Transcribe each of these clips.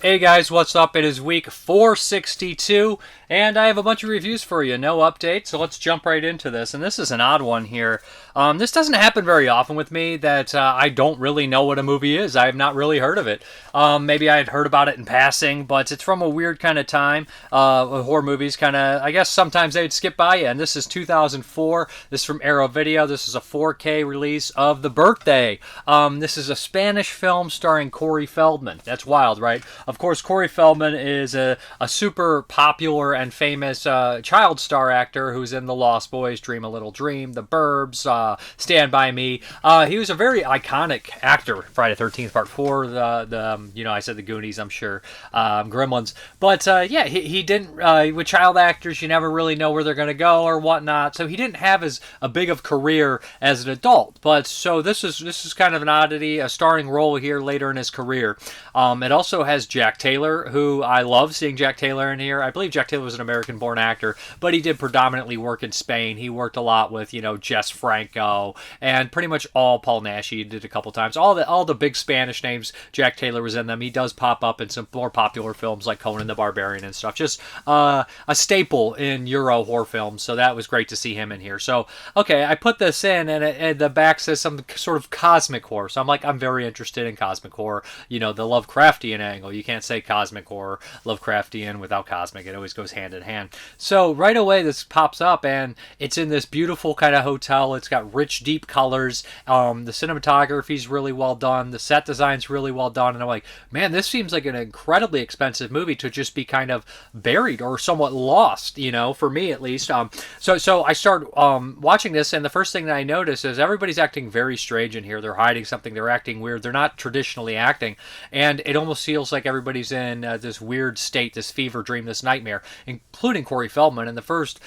Hey guys, what's up? It is week 462, and I have a bunch of reviews for you. No update, so let's jump right into this. And this is an odd one here. This doesn't happen very often with me that I don't really know what a movie is. I have not really heard of it. Maybe I had heard about it in passing, but it's from a weird kind of time. Horror movies kind of, I guess sometimes they'd skip by you. And this is 2004. This is from Arrow Video. This is a 4K release of The Birthday. This is a Spanish film starring Corey Feldman. That's wild, right? Of course, Corey Feldman is a super popular and famous child star actor who's in The Lost Boys, Dream a Little Dream, The Burbs, Stand By Me. He was a very iconic actor. Friday the 13th Part 4, I said the Goonies, I'm sure, Gremlins. But he didn't, with child actors, you never really know where they're going to go or whatnot. So he didn't have as a big of career as an adult. But so this is kind of an oddity, a starring role here later in his career. It also has Jack Taylor, who I love seeing Jack Taylor in here. I believe Jack Taylor was an American-born actor, but he did predominantly work in Spain. He worked a lot with, Jess Franco, and pretty much all Paul Nash he did a couple times. All the big Spanish names, Jack Taylor was in them. He does pop up in some more popular films like Conan the Barbarian and stuff. Just a staple in Euro horror films, so that was great to see him in here. So, okay, I put this in, and the back says some sort of cosmic horror. So I'm very interested in cosmic horror. The Lovecraftian angle. You can't say cosmic horror, Lovecraftian without cosmic. It always goes hand in hand. So right away this pops up, and it's in this beautiful kind of hotel. It's got rich, deep colors. The cinematography's really well done. The set design's really well done. And I'm like, man, this seems like an incredibly expensive movie to just be kind of buried or somewhat lost, for me at least. So I start watching this, and the first thing that I notice is everybody's acting very strange in here. They're hiding something. They're acting weird. They're not traditionally acting. And it almost feels like everybody's in this weird state, this fever dream, this nightmare, including Corey Feldman. In the first,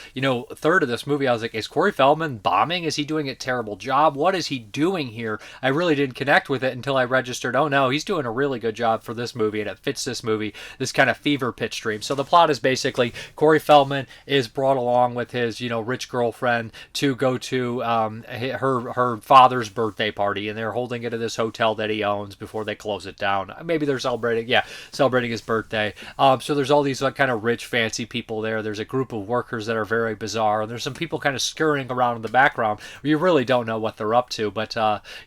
third of this movie, I was like, is Corey Feldman bombing? Is he doing a terrible job? What is he doing here? I really didn't connect with it until I registered, oh no, he's doing a really good job for this movie, and it fits this movie, this kind of fever pitch dream. So the plot is basically Corey Feldman is brought along with his, rich girlfriend to go to her father's birthday party, and they're holding it at this hotel that he owns before they close it down. Maybe they're celebrating his birthday. So there's all these kind of rich, fancy people there. There's a group of workers that are very bizarre, and there's some people kind of scurrying around in the background where you really don't know what they're up to. But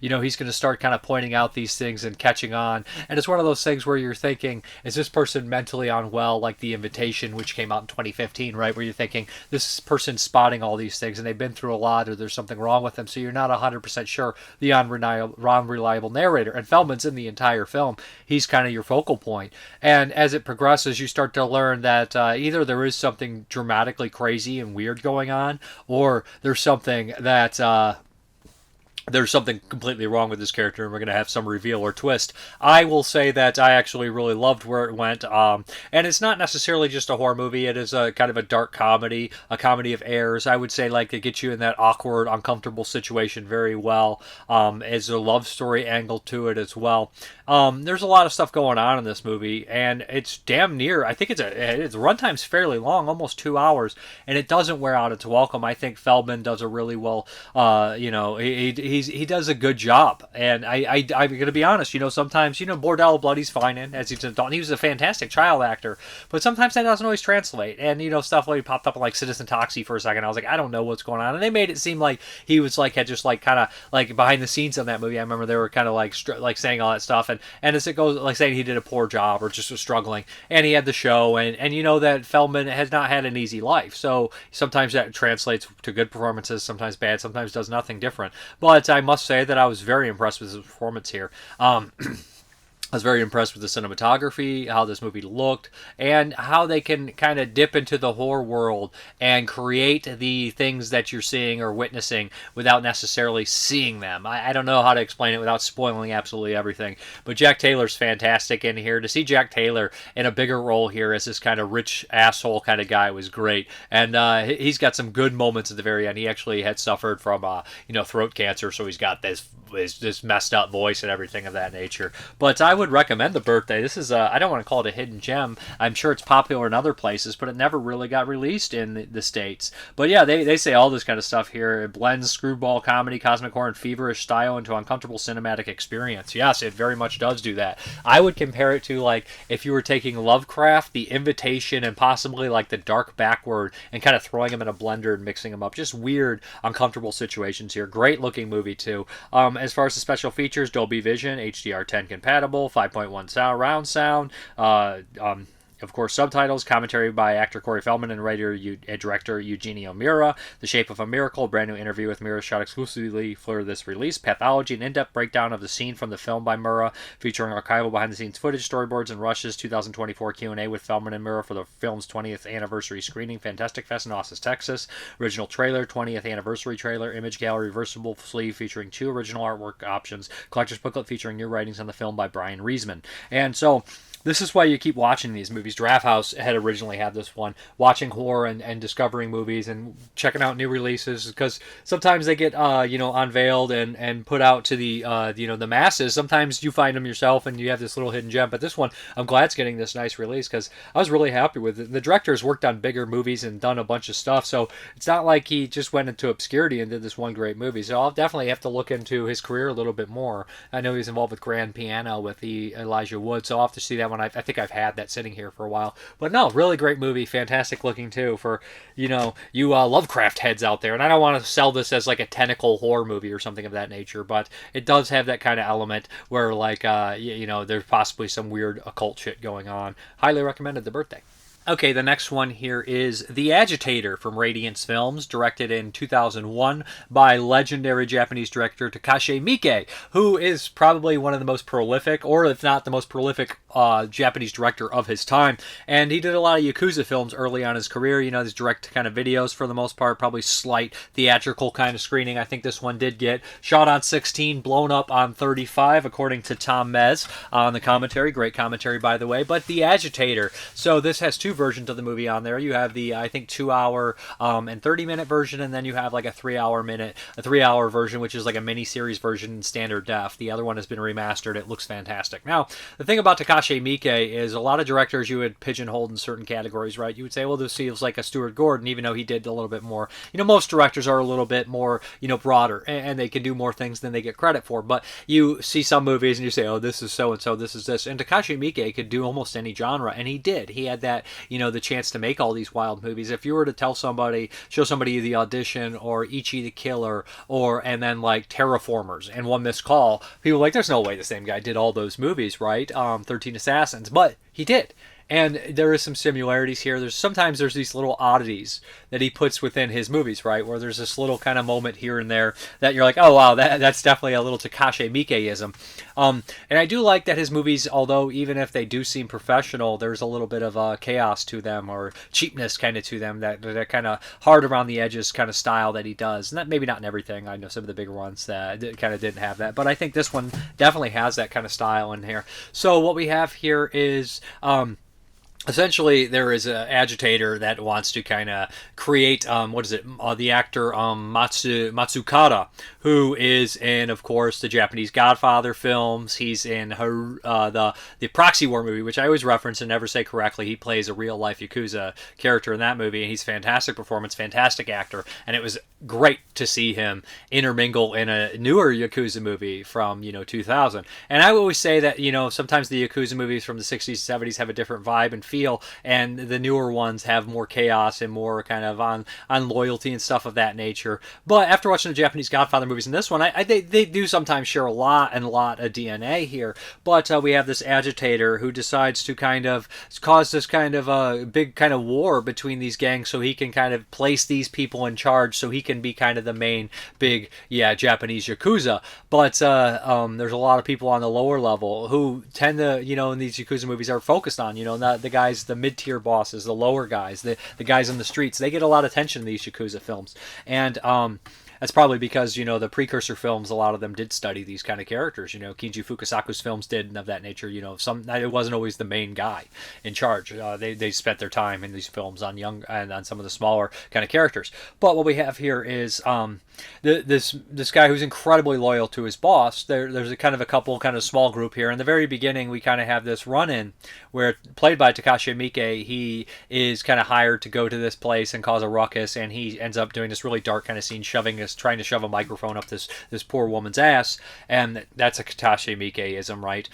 he's going to start kind of pointing out these things and catching on. And it's one of those things where you're thinking, is this person mentally unwell, like The Invitation, which came out in 2015, right? Where you're thinking this person's spotting all these things, and they've been through a lot, or there's something wrong with them. So you're not 100% sure the unreliable narrator. And Feldman's in the entire film. He's kind of your focal point. And as it progresses, you start to learn that either there is something dramatically crazy and weird going on, or there's something completely wrong with this character, and we're going to have some reveal or twist. I will say that I actually really loved where it went, and it's not necessarily just a horror movie. It is a kind of a dark comedy, a comedy of errors. I would say, like, it gets you in that awkward, uncomfortable situation very well. There's a love story angle to it as well. There's a lot of stuff going on in this movie, and it's damn near, I think its runtime's fairly long, almost 2 hours, and it doesn't wear out its welcome. I think Feldman does a really well, he does a good job, and I'm going to be honest, sometimes, Bordello Bloody's fine in, as he's an adult, and he was a fantastic child actor, but sometimes that doesn't always translate, and, stuff like popped up like Citizen Toxie for a second, I was like, I don't know what's going on, and they made it seem like he was had just kind of behind the scenes on that movie. I remember they were kind of saying all that stuff, and as it goes, saying he did a poor job or just was struggling, and he had the show, and that Feldman has not had an easy life, so sometimes that translates to good performances, sometimes bad, sometimes does nothing different. But I must say that I was very impressed with his performance here. I was very impressed with the cinematography, how this movie looked, and how they can kind of dip into the horror world and create the things that you're seeing or witnessing without necessarily seeing them. I don't know how to explain it without spoiling absolutely everything, but Jack Taylor's fantastic in here. To see Jack Taylor in a bigger role here as this kind of rich asshole kind of guy was great, and he's got some good moments at the very end. He actually had suffered from throat cancer, so he's got this messed up voice and everything of that nature. But I would would recommend The Birthday. This is, I don't want to call it a hidden gem. I'm sure it's popular in other places, but it never really got released in the States. But yeah, they say all this kind of stuff here. It blends screwball comedy, cosmic horror, and feverish style into uncomfortable cinematic experience. Yes, it very much does do that. I would compare it to, like, if you were taking Lovecraft, The Invitation, and possibly, like, The Dark Backward, and kind of throwing them in a blender and mixing them up. Just weird, uncomfortable situations here. Great looking movie, too. As far as the special features, Dolby Vision, HDR10 compatible, 5.1 surround sound, of course, subtitles, commentary by actor Corey Feldman and writer and director Eugenio Mira. The Shape of a Miracle, a brand new interview with Mira shot exclusively for this release. Pathology, an in-depth breakdown of the scene from the film by Mira, featuring archival behind-the-scenes footage, storyboards, and rushes. 2024 Q&A with Feldman and Mira for the film's 20th anniversary screening. Fantastic Fest in Austin, Texas. Original trailer, 20th anniversary trailer. Image gallery, reversible sleeve featuring 2 original artwork options. Collector's booklet featuring new writings on the film by Brian Reisman. And so, this is why you keep watching these movies. Draft House had originally had this one, watching horror and discovering movies and checking out new releases, because sometimes they get unveiled and put out to the the masses. Sometimes you find them yourself and you have this little hidden gem. But this one, I'm glad it's getting this nice release, because I was really happy with it. The director's worked on bigger movies and done a bunch of stuff, so it's not like he just went into obscurity and did this one great movie. So I'll definitely have to look into his career a little bit more. I know he's involved with Grand Piano with the Elijah Wood, so I'll have to see that one. I think I've had that sitting here for a while. But no, really great movie. Fantastic looking, too, for, you Lovecraft heads out there. And I don't want to sell this as like a tentacle horror movie or something of that nature, but it does have that kind of element where, like, there's possibly some weird occult shit going on. Highly recommended. The Birthday. Okay, the next one here is The Agitator from Radiance Films, directed in 2001 by legendary Japanese director Takashi Miike, who is probably one of the most prolific, or if not the most prolific, Japanese director of his time. And he did a lot of Yakuza films early on in his career, these direct kind of videos for the most part, probably slight theatrical kind of screening. I think this one did get shot on 16, blown up on 35, according to Tom Mez on the commentary. Great commentary, by the way. But The Agitator. So this has 2 versions of the movie on there. You have the, I think, 2-hour and 30-minute version, and then you have like a 3-hour version, which is like a mini-series version in standard def. The other one has been remastered. It looks fantastic. Now, the thing about Takashi Miike is a lot of directors you would pigeonhole in certain categories, right? You would say, well, this feels like a Stuart Gordon, even though he did a little bit more. Most directors are a little bit more, broader, and they can do more things than they get credit for. But you see some movies and you say, oh, this is so-and-so, this is this. And Takashi Miike could do almost any genre, and he did. He had that, the chance to make all these wild movies. If you were to show somebody The Audition or Ichi the Killer and then like Terraformers and One Missed Call, people are like, there's no way the same guy did all those movies, right? 13 Assassins, but he did. And there is some similarities here. Sometimes there's these little oddities that he puts within his movies, right? Where there's this little kind of moment here and there that you're like, oh, wow, that's definitely a little Takashi Miike-ism. And I do like that his movies, although even if they do seem professional, there's a little bit of chaos to them, or cheapness kind of to them, that kind of hard around the edges kind of style that he does. And that maybe not in everything. I know some of the bigger ones that kind of didn't have that. But I think this one definitely has that kind of style in here. So what we have here is... essentially, there is an agitator that wants to kind of create, the actor Matsukata, who is in, of course, the Japanese Godfather films. He's in the Proxy War movie, which I always reference and never say correctly. He plays a real-life Yakuza character in that movie, and he's a fantastic performance, fantastic actor, and it was great to see him intermingle in a newer Yakuza movie from, 2000. And I always say that, sometimes the Yakuza movies from the 60s, 70s have a different vibe and feel, and the newer ones have more chaos and more kind of on loyalty and stuff of that nature. But after watching the Japanese Godfather movies and this one, they do sometimes share a lot of DNA here. But we have this agitator who decides to kind of cause this kind of a big kind of war between these gangs, so he can kind of place these people in charge, so he can be kind of the main big Japanese Yakuza. But there's a lot of people on the lower level who tend to, in these Yakuza movies are focused on, not the guys, the mid-tier bosses, the lower guys, the guys in the streets. They get a lot of attention in these Yakuza films. And that's probably because, the precursor films, a lot of them did study these kind of characters. Kinji Fukasaku's films did, and of that nature. It wasn't always the main guy in charge. They spent their time in these films on young and on some of the smaller kind of characters. But what we have here is this guy who's incredibly loyal to his boss. There's a kind of small group here. In the very beginning, we kind of have this run-in where, played by Takashi Miike, he is kind of hired to go to this place and cause a ruckus, and he ends up doing this really dark kind of scene, trying to shove a microphone up this poor woman's ass, and that's a Takashi Miike-ism, right?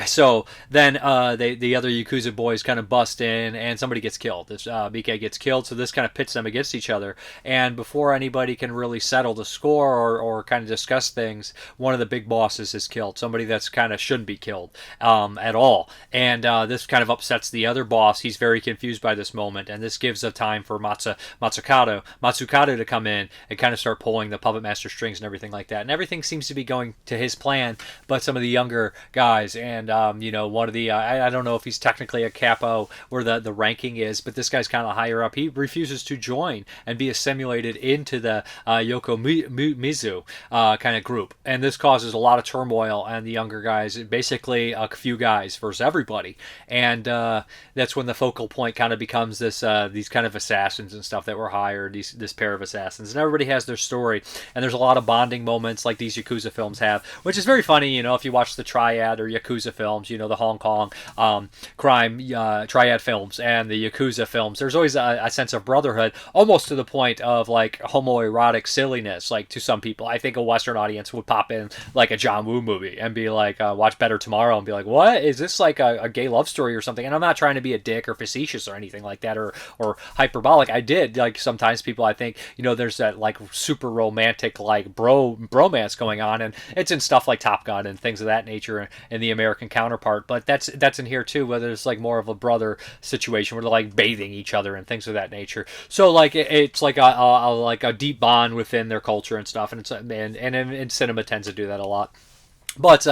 So then the other Yakuza boys kind of bust in, and somebody gets killed. This Miike gets killed, so this kind of pits them against each other, and before anybody can really settle the score or kind of discuss things, one of the big bosses is killed. Somebody that's kind of shouldn't be killed at all. And this kind of upsets the other boss. He's very confused by this moment, and this gives a time for Matsukado to come in and kind of start pulling the puppet master strings and everything like that. And everything seems to be going to his plan, but some of the younger guys and one of the I don't know if he's technically a capo where the ranking is, but this guy's kind of higher up. He refuses to join and be assimilated into the Yokomizu kind of group, and this causes a lot of turmoil. And the younger guys, basically a few guys versus everybody, and that's when the focal point kind of becomes these kind of assassins and stuff that were hired, this pair of assassins, and everybody has their story, and there's a lot of bonding moments like these Yakuza films have, which is very funny. If you watch the Triad or Yakuza films, the Hong Kong crime Triad films and the Yakuza films, there's always a sense of brotherhood, almost to the point of like homoerotic silliness. Like, to some people, I think a Western audience would pop in like a John Woo movie and be like, watch Better Tomorrow and be like, what is this, like a gay love story or something? And I'm not trying to be a dick or facetious or anything like that, or hyperbolic. I did, like, sometimes people, I think, there's that like super romantic like bromance going on, and it's in stuff like Top Gun and things of that nature and the American counterpart. But that's in here too, whether it's like more of a brother situation where they're like bathing each other and things of that nature. So like it's like a deep bond within their culture and stuff, and and cinema tends to do that a lot. But,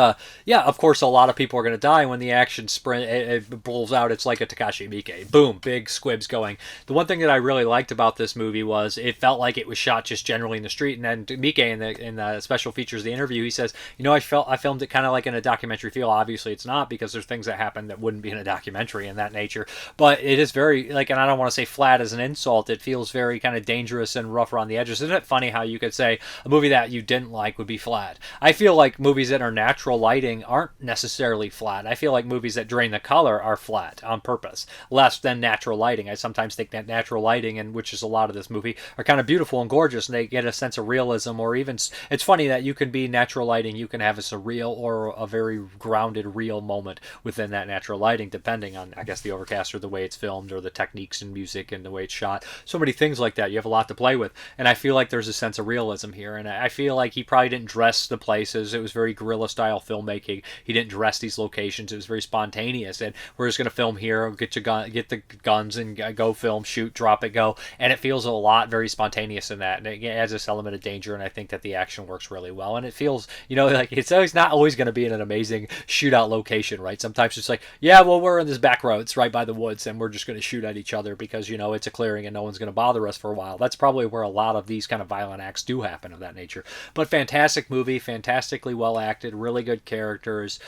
yeah, of course, a lot of people are going to die when the action sprint it pulls out. It's like a Takashi Miike. Boom, big squibs going. The one thing that I really liked about this movie was it felt like it was shot just generally in the street. And then Miike, in the special features of the interview, he says, I filmed it kind of like in a documentary feel. Obviously, it's not, because there's things that happen that wouldn't be in a documentary in that nature. But it is very, like, and I don't want to say flat as an insult, it feels very kind of dangerous and rough around the edges. Isn't it funny how you could say a movie that you didn't like would be flat? I feel like movies that are natural lighting aren't necessarily flat. I feel like movies that drain the color are flat on purpose, less than natural lighting. I sometimes think that natural lighting, and which is a lot of this movie, are kind of beautiful and gorgeous, and they get a sense of realism, or even, it's funny that you can be natural lighting, you can have a surreal or a very grounded real moment within that natural lighting, depending on, I guess, the overcast or the way it's filmed or the techniques in music and the way it's shot. So many things like that. You have a lot to play with, and I feel like there's a sense of realism here, and I feel like he probably didn't dress the places. It was very guerrilla style filmmaking. He didn't dress these locations. It was very spontaneous, and we're just going to film here, get the guns and go film, shoot, drop it, go, and it feels a lot very spontaneous in that, and it adds this element of danger, and I think that the action works really well, and it feels, like it's always not always going to be in an amazing shootout location, right? Sometimes it's like, yeah, well, we're in this back road, it's right by the woods, and we're just going to shoot at each other because, it's a clearing and no one's going to bother us for a while. That's probably where a lot of these kind of violent acts do happen of that nature. But fantastic movie, fantastically well acted, really good characters,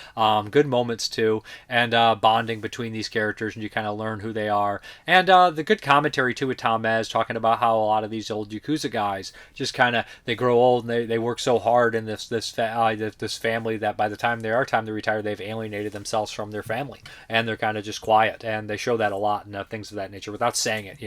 good moments too, and bonding between these characters, and you kind of learn who they are, and the good commentary too with Tom Mez talking about how a lot of these old Yakuza guys just kind of, they grow old and they work so hard in this family that by the time they are time to retire, they've alienated themselves from their family, and they're kind of just quiet, and they show that a lot and things of that nature without saying it.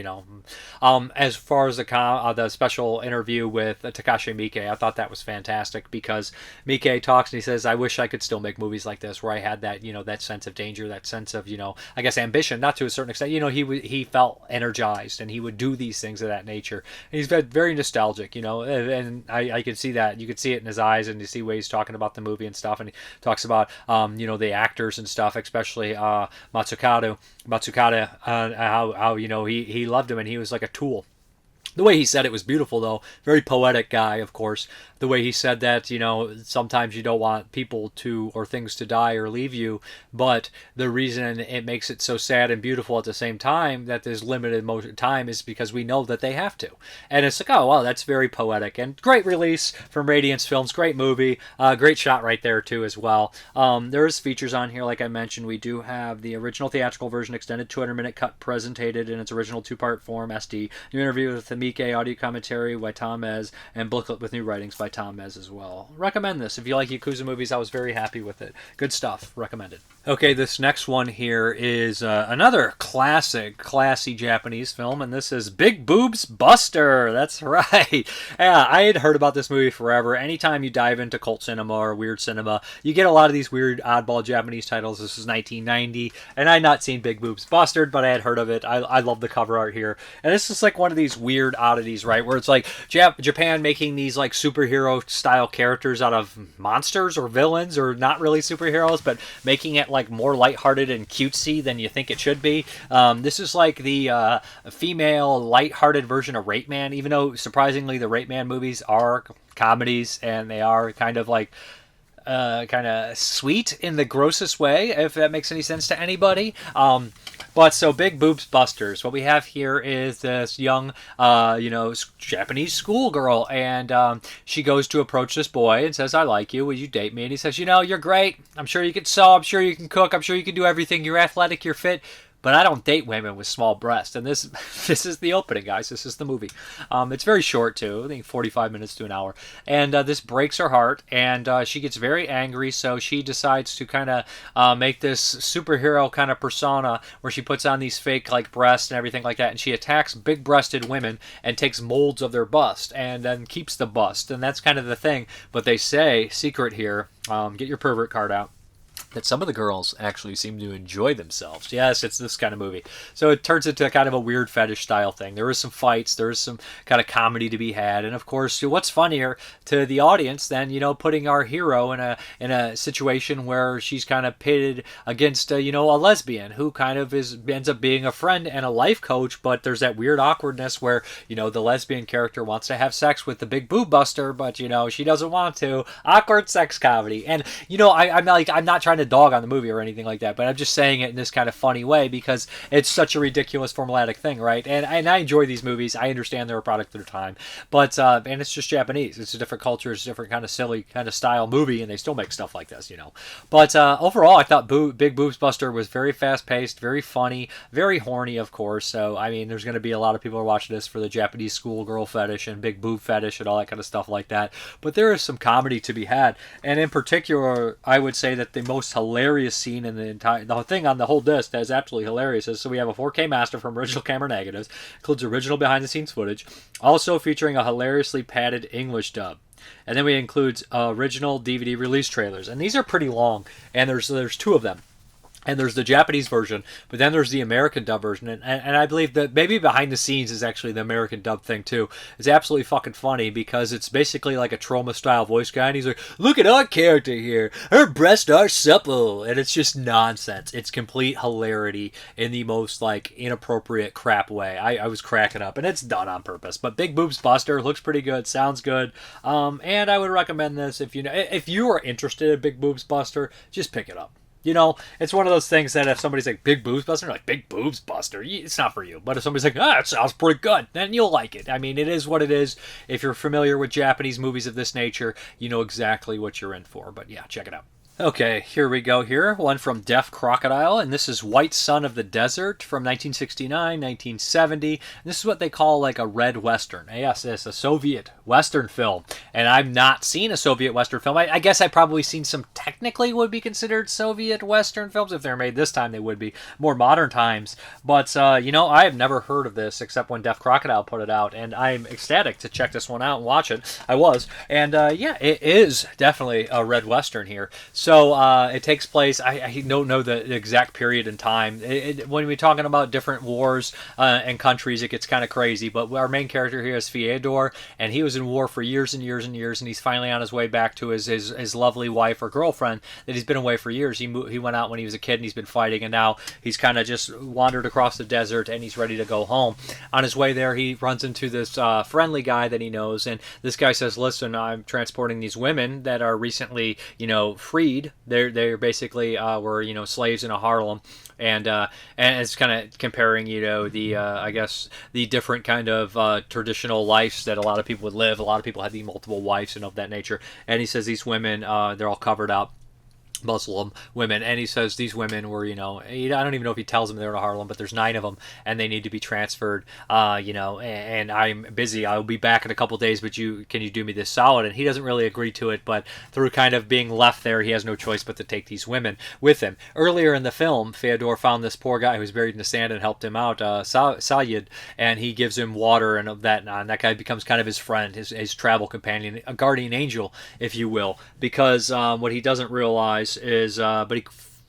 As far as the special interview with Takashi Miike, I thought that was fantastic, because Miike talks and he says, I wish I could still make movies like this where I had that, that sense of danger, that sense of, I guess ambition, not to a certain extent. He felt energized, and he would do these things of that nature. And he's very nostalgic, and I can see that. You can see it in his eyes, and you see ways he's talking about the movie and stuff, and he talks about, the actors and stuff, especially Matsukada, how he loved him, and he was like a tool The way he said it was beautiful, though. Very poetic guy, of course. The way he said that, you know, sometimes you don't want people to or things to die or leave you, but the reason it makes it so sad and beautiful at the same time that there's limited time is because we know that they have to. And it's like, oh, wow, that's very poetic. And great release from Radiance Films. Great movie. Great shot right there, too, as well. There's features on here, like I mentioned. We do have the original theatrical version, extended 200-minute cut presented in its original two-part form, SD. New interview with the Miike, audio commentary by Tamez, and booklet with new writings by Tamez as well. Recommend this. If you like Yakuza movies, I was very happy with it. Good stuff. Recommended. Okay, this next one here is another classy Japanese film, and this is Big Boobs Buster. That's right. Yeah, I had heard about this movie forever. Anytime you dive into cult cinema or weird cinema, you get a lot of these weird oddball Japanese titles. This is 1990, and I had not seen Big Boobs Buster, but I had heard of it. I love the cover art here. And this is like one of these weird oddities, right, where it's like Japan making these like superhero-style characters out of monsters or villains or not really superheroes, but making it like more lighthearted and cutesy than you think it should be. This is like the female lighthearted version of Rape Man, even though surprisingly the Rape Man movies are comedies and they are kind of like kind of sweet in the grossest way, if that makes any sense to anybody. But so Big Boobs Busters, what we have here is this young, Japanese schoolgirl, and she goes to approach this boy and says, "I like you. Will you date me?" And he says, "You know, you're great. I'm sure you can sew. I'm sure you can cook. I'm sure you can do everything. You're athletic. You're fit. But I don't date women with small breasts." And this is the opening, guys. This is the movie. It's very short, too. I think 45 minutes to an hour. And this breaks her heart, and she gets very angry, so she decides to kind of make this superhero kind of persona where she puts on these fake like breasts and everything like that, and she attacks big-breasted women and takes molds of their bust and then keeps the bust. And that's kind of the thing. But they say, secret here, get your pervert card out, that some of the girls actually seem to enjoy themselves. Yes, it's this kind of movie. So it turns into kind of a weird fetish style thing. There is some fights, there is some kind of comedy to be had, and of course, what's funnier to the audience than, you know, putting our hero in a situation where she's kind of pitted against a lesbian who kind of ends up being a friend and a life coach, but there's that weird awkwardness where, you know, the lesbian character wants to have sex with the big boob buster, but, you know, she doesn't want to. Awkward sex comedy. And, you know, I'm not trying to dog on the movie or anything like that, but I'm just saying it in this kind of funny way because it's such a ridiculous formulaic thing, right? And I enjoy these movies. I understand they're a product of their time, but and it's just Japanese. It's a different culture. It's a different kind of silly kind of style movie, and they still make stuff like this, you know. But overall, I thought Big Boobs Buster was very fast-paced, very funny, very horny, of course. So, I mean, there's going to be a lot of people who are watching this for the Japanese schoolgirl fetish and big boob fetish and all that kind of stuff like that. But there is some comedy to be had, and in particular, I would say that the most hilarious scene in the thing on the whole disc that is absolutely hilarious is, so we have a 4K master from original camera negatives, includes original behind the scenes footage, also featuring a hilariously padded English dub. And then we includes original DVD release trailers, and these are pretty long, and there's two of them. And there's the Japanese version, but then there's the American dub version. And I believe that maybe behind the scenes is actually the American dub thing, too. It's absolutely fucking funny because it's basically like a Trauma-style voice guy. And he's like, "Look at our character here. Her breasts are supple." And it's just nonsense. It's complete hilarity in the most, like, inappropriate crap way. I was cracking up. And it's done on purpose. But Big Boobs Buster looks pretty good. Sounds good. And I would recommend this if you are interested in Big Boobs Buster, just pick it up. You know, it's one of those things that if somebody's like, "Big Boobs Buster," you're like, "Big Boobs Buster," it's not for you. But if somebody's like, "It sounds pretty good," then you'll like it. I mean, it is what it is. If you're familiar with Japanese movies of this nature, you know exactly what you're in for. But yeah, check it out. Okay, here we go here. One from Deaf Crocodile, and this is White Son of the Desert from 1969, 1970. This is what they call like a red western. Yes, it's a Soviet western film, and I've not seen a Soviet western film. I guess I've probably seen some technically would be considered Soviet western films. If they're made this time, they would be more modern times. But, I have never heard of this except when Deaf Crocodile put it out, and I'm ecstatic to check this one out and watch it. I was. And, it is definitely a red western here. So it takes place. I don't know the exact period and time. When we're talking about different wars and countries, it gets kind of crazy. But our main character here is Fyodor, and he was in war for years and years and years, and he's finally on his way back to his lovely wife or girlfriend that he's been away for years. He went out when he was a kid, and he's been fighting, and now he's kind of just wandered across the desert, and he's ready to go home. On his way there, he runs into this friendly guy that he knows, and this guy says, "Listen, I'm transporting these women that are recently, freed. They're basically were slaves in a Harlem." And it's kind of comparing, the I guess the different kind of traditional lives that a lot of people would live. A lot of people have the multiple wives and of that nature. And he says these women, they're all covered up. Muslim women, and he says these women were, I don't even know if he tells them they're in Harlem, but there's 9 of them, and they need to be transferred, and I'm busy. I'll be back in a couple days, but can you do me this solid? And he doesn't really agree to it, but through kind of being left there, he has no choice but to take these women with him. Earlier in the film, Fyodor found this poor guy who was buried in the sand and helped him out, Sayed, and he gives him water and that, and that guy becomes kind of his friend, his travel companion, a guardian angel, if you will, because what he doesn't realize is, but he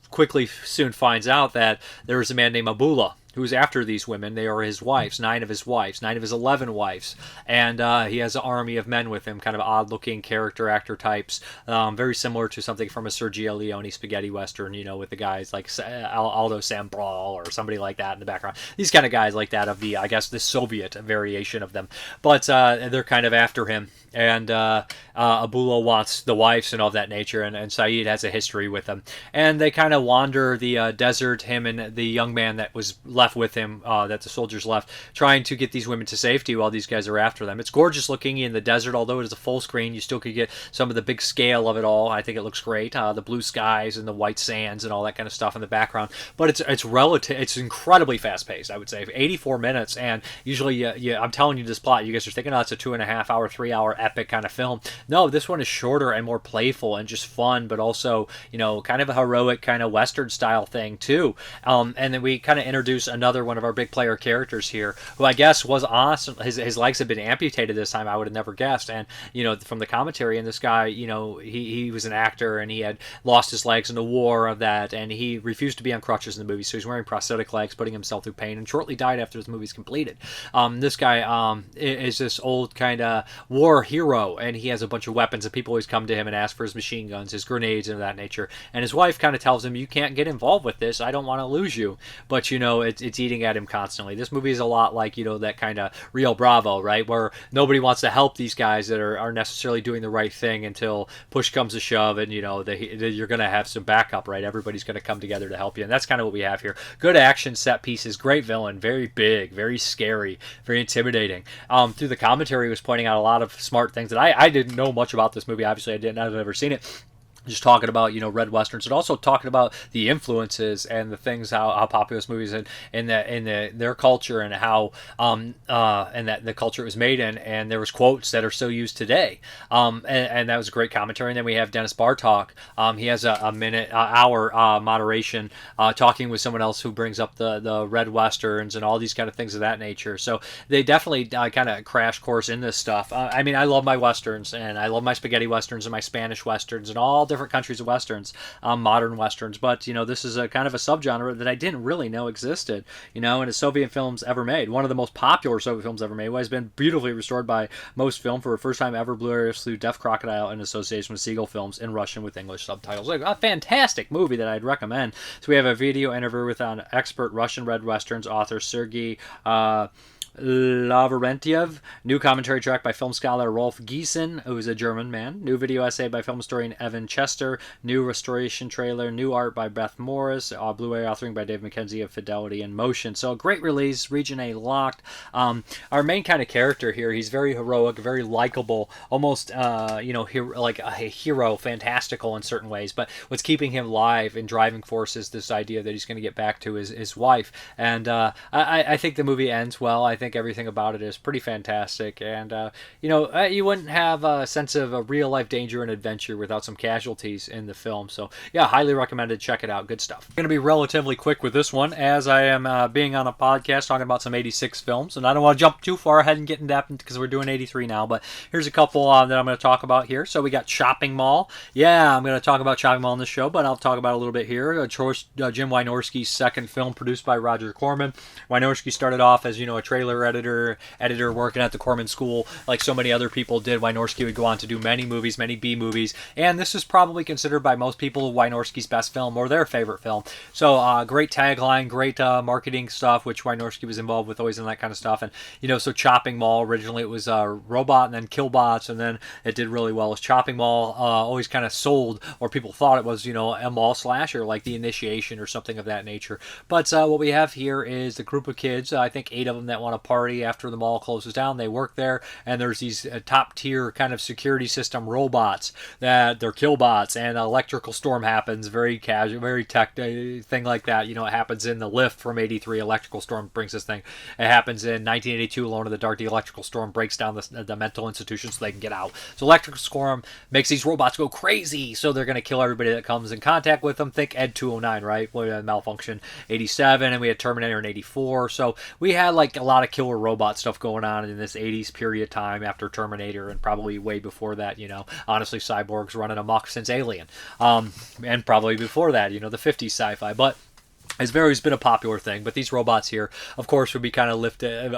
quickly soon finds out that there is a man named Abula who's after these women. They are his wives, 9 of his 11 wives, and he has an army of men with him, kind of odd-looking character actor types, very similar to something from a Sergio Leone spaghetti western, with the guys like Aldo Sambral or somebody like that in the background. These kind of guys like that of the, I guess, the Soviet variation of them, but they're kind of after him. And Abula wants the wives and all that nature, and Saeed has a history with them. And they kind of wander the desert, him and the young man that was left with him, that the soldiers left, trying to get these women to safety while these guys are after them. It's gorgeous looking in the desert, although it is a full screen. You still could get some of the big scale of it all. I think it looks great. The blue skies and the white sands and all that kind of stuff in the background. But it's incredibly fast paced, I would say. 84 minutes, and usually, I'm telling you this plot, you guys are thinking, oh, it's a 2.5 hour, 3 hour epic kind of film. No, this one is shorter and more playful and just fun, but also, kind of a heroic kind of Western style thing too. And then we kind of introduce another one of our big player characters here, who I guess was awesome. His legs had been amputated this time. I would have never guessed. And, from the commentary, and this guy, he was an actor, and he had lost his legs in the war of that, and he refused to be on crutches in the movie, so he's wearing prosthetic legs, putting himself through pain, and shortly died after his movie's completed. This guy is this old kind of war hero, and he has a bunch of weapons, and people always come to him and ask for his machine guns, his grenades, and of that nature. And his wife kind of tells him, "You can't get involved with this. I don't want to lose you." But it's eating at him constantly. This movie is a lot like that kind of Rio Bravo, right, where nobody wants to help these guys that are necessarily doing the right thing until push comes to shove, and you're going to have some backup, right? Everybody's going to come together to help you, and that's kind of what we have here. Good action set pieces, great villain, very big, very scary, very intimidating. Through the commentary, he was pointing out a lot of smart things that I didn't know much about this movie. Obviously, I've never seen it. Just talking about red westerns, and also talking about the influences and the things, how popular this movie is in their culture, and how and that the culture it was made in, and there was quotes that are still used today, and that was a great commentary. And then we have Dennis Bartok. He has a hour moderation, talking with someone else who brings up the red westerns and all these kind of things of that nature. So they definitely kind of crash course in this stuff. I mean, I love my westerns, and I love my spaghetti westerns and my Spanish westerns and all different countries of westerns, modern westerns, but this is a kind of a subgenre that I didn't really know existed, in the Soviet films ever made. One of the most popular Soviet films ever made has been beautifully restored by Most Film for the first time ever, Blu-ray through Deaf Crocodile in association with Siegel Films in Russian with English subtitles. Like, a fantastic movie that I'd recommend. So we have a video interview with an expert Russian red westerns author, Sergei Lavrentiev. New commentary track by film scholar Rolf Giesen, who is a German man. New video essay by film historian Evan Chester. New restoration trailer. New art by Beth Morris. Blu-ray authoring by Dave McKenzie of Fidelity in Motion. So a great release. Region A locked. Our main kind of character here, he's very heroic, very likable, almost like a hero, fantastical in certain ways. But what's keeping him alive and driving force is this idea that he's going to get back to his wife. And I think the movie ends well. I think think everything about it is pretty fantastic. And, you wouldn't have a sense of a real life danger and adventure without some casualties in the film. So, yeah, highly recommended. Check it out. Good stuff. I'm going to be relatively quick with this one, as I am being on a podcast talking about some 86 films. And I don't want to jump too far ahead and get in depth because we're doing 83 now. But here's a couple that I'm going to talk about here. So we got Shopping Mall. Yeah, I'm going to talk about Shopping Mall in this show, but I'll talk about it a little bit here. Jim Wynorski's second film, produced by Roger Corman. Wynorski started off as, a trailer editor working at the Corman School, like so many other people did. Wynorski would go on to do many movies, many B movies, and this is probably considered by most people Wynorski's best film or their favorite film. So great tagline, great marketing stuff, which Wynorski was involved with always in that kind of stuff. And so Chopping Mall, originally it was Robot and then Killbots, and then it did really well as Chopping Mall. Always kind of sold, or people thought it was a mall slasher like The Initiation or something of that nature. But what we have here is the group of kids, I think 8 of them, that want to party after the mall closes down. They work there, and there's these top tier kind of security system robots that they're Killbots, and an electrical storm happens, very casual, very tech thing like that. It happens in The Lift from 83. Electrical storm brings this thing. It happens in 1982, Alone in the Dark. The electrical storm breaks down the mental institution so they can get out. So electrical storm makes these robots go crazy, so they're going to kill everybody that comes in contact with them. Think Ed 209, right? Malfunction 87, and we had Terminator in 84. So we had like a lot of killer robot stuff going on in this 80s period of time after Terminator, and probably way before that. Honestly, cyborgs running amok since Alien, and probably before that, the 50s sci-fi. But it's always been a popular thing, but these robots here, of course, would be kind of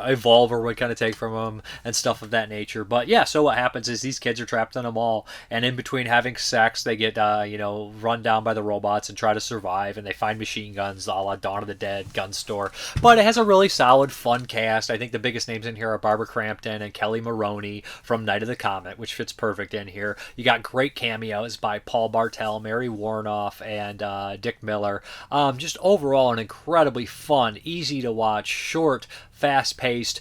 evolve, or would kind of take from them and stuff of that nature. But yeah, so what happens is these kids are trapped in a mall, and in between having sex, they get, run down by the robots and try to survive, and they find machine guns, a la Dawn of the Dead, gun store. But it has a really solid, fun cast. I think the biggest names in here are Barbara Crampton and Kelly Maroney from Night of the Comet, which fits perfect in here. You got great cameos by Paul Bartel, Mary Warnoff, and Dick Miller. Just overall, an incredibly fun, easy to watch, short, fast-paced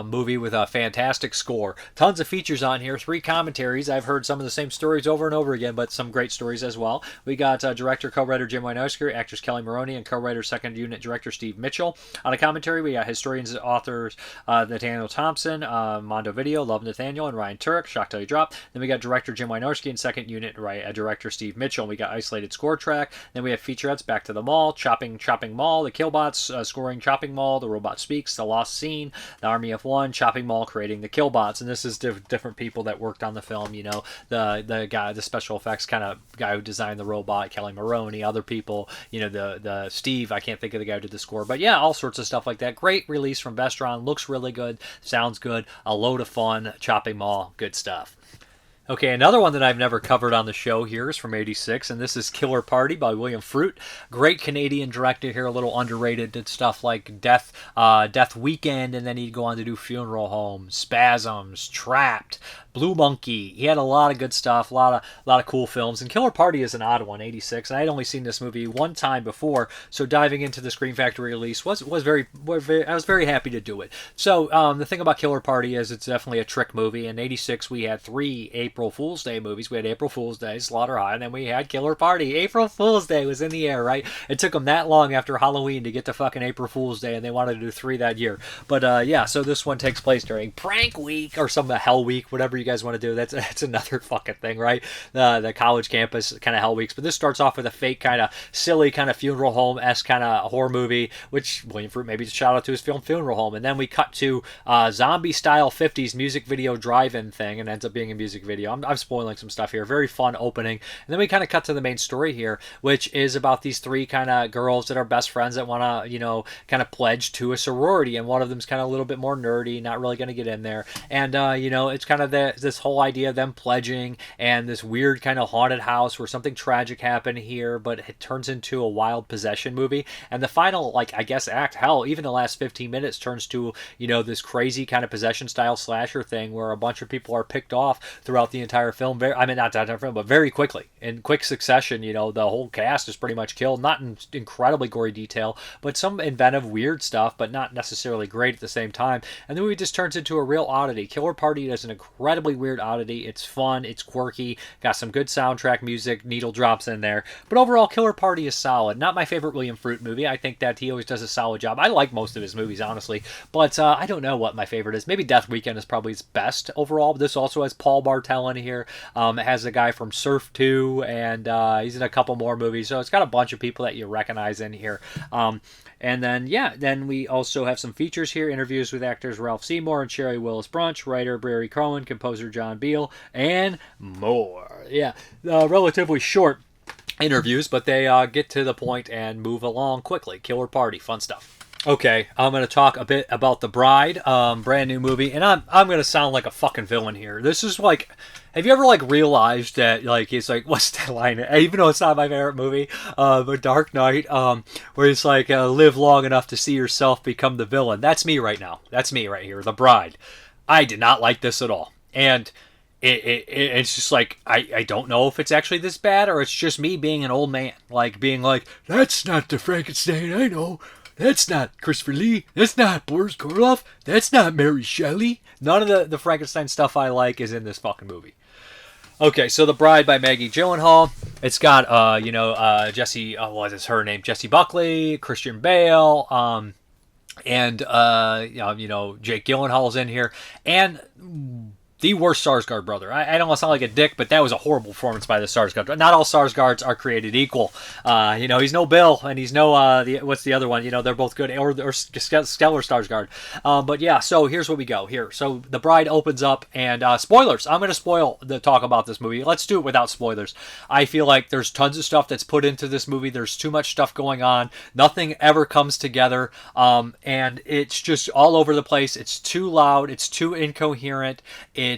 movie with a fantastic score. Tons of features on here, 3 commentaries. I've heard some of the same stories over and over again, but some great stories as well. We got director, co-writer Jim Wynorski, actress Kelly Maroney, and co-writer, second unit director Steve Mitchell. On a commentary, we got historians and authors Nathaniel Thompson, Mondo Video, Love Nathaniel, and Ryan Turek, Shock Till You Drop. Then we got director Jim Wynorski and second unit director Steve Mitchell. We got isolated score track. Then we have featurettes, Back to the Mall, Chopping Mall, The Killbots, scoring Chopping Mall, The Robot Speaks, The Lost Scene, The Army of One, Chopping Mall, creating the Killbots. And this is different people that worked on the film. The guy, the special effects kind of guy who designed the robot, Kelly Maroney, other people, the Steve, I can't think of the guy who did the score, but yeah, all sorts of stuff like that. Great release from Vestron, looks really good, sounds good, a load of fun. Chopping Mall, good stuff. Okay, another one that I've never covered on the show here is from 86, and this is Killer Party by William Fruet. Great Canadian director here, a little underrated, did stuff like Death Weekend, and then he'd go on to do Funeral Home, Spasms, Trapped, Blue Monkey. He had a lot of good stuff, a lot of cool films, and Killer Party is an odd one, 86, and I had only seen this movie one time before, so diving into the Scream Factory release was very I was very happy to do it. So the thing about Killer Party is it's definitely a trick movie. In 86, we had 3 April Fool's Day movies. We had April Fool's Day, Slaughter High, and then we had Killer Party. April Fool's Day was in the air, right? It took them that long after Halloween to get to fucking April Fool's Day, and they wanted to do 3 that year. But yeah, so this one takes place during Prank Week, or some Hell Week, whatever you guys want to do. That's another fucking thing, right? The college campus kind of Hell Weeks. But this starts off with a fake kind of silly kind of funeral home-esque kind of horror movie, which William Fruet, maybe a shout out to his film Funeral Home. And then we cut to zombie-style 50s music video drive-in thing, and ends up being a music video. I'm spoiling some stuff here. Very fun opening. And then we kind of cut to the main story here, which is about these 3 kind of girls that are best friends that want to, kind of pledge to a sorority. And one of them's kind of a little bit more nerdy, not really going to get in there. And, it's kind of this whole idea of them pledging, and this weird kind of haunted house where something tragic happened here, but it turns into a wild possession movie. And the final, act, hell, even the last 15 minutes turns to, this crazy kind of possession style slasher thing where a bunch of people are picked off throughout the the entire film. I mean, not the entire film, but very quickly. In quick succession, the whole cast is pretty much killed. Not in incredibly gory detail, but some inventive, weird stuff, but not necessarily great at the same time. And the movie just turns into a real oddity. Killer Party is an incredibly weird oddity. It's fun, it's quirky, got some good soundtrack music, needle drops in there. But overall, Killer Party is solid. Not my favorite William Fruet movie. I think that he always does a solid job. I like most of his movies, honestly, but I don't know what my favorite is. Maybe Death Weekend is probably his best overall. This also has Paul Bartel in here. It has a guy from Surf 2, and he's in a couple more movies, so it's got a bunch of people that you recognize in here. And then we also have some features here, interviews with actors Ralph Seymour and Sherry Willis Brunch, writer Barry Cohen, composer John Beal, and more. Yeah, relatively short interviews, but they get to the point and move along quickly. Killer Party, fun stuff. Okay, I'm going to talk a bit about The Bride, brand new movie, and I'm going to sound like a fucking villain here. This is like, have you ever realized that it's what's that line? Even though it's not my favorite movie, but Dark Knight, where it's live long enough to see yourself become the villain. That's me right now. That's me right here, The Bride. I did not like this at all, and it's just I don't know if it's actually this bad or it's just me being an old man, being that's not the Frankenstein I know. That's not Christopher Lee. That's not Boris Karloff. That's not Mary Shelley. None of the Frankenstein stuff I like is in this fucking movie. Okay, so The Bride by Maggie Gyllenhaal. It's got, Jesse, what is her name? Jessie Buckley, Christian Bale, and, Jake Gyllenhaal's in here. And the worst Skarsgård brother. I don't want to sound like a dick, but that was a horrible performance by the Skarsgård. Not all Skarsgårds are created equal. He's no Bill, and he's no, what's the other one? They're both good, or Stellar Skarsgård. But yeah, so here's what we go here. So The Bride opens up, and spoilers. I'm going to spoil the talk about this movie. Let's do it without spoilers. I feel like there's tons of stuff that's put into this movie. There's too much stuff going on. Nothing ever comes together, and it's just all over the place. It's too loud. It's too incoherent. It's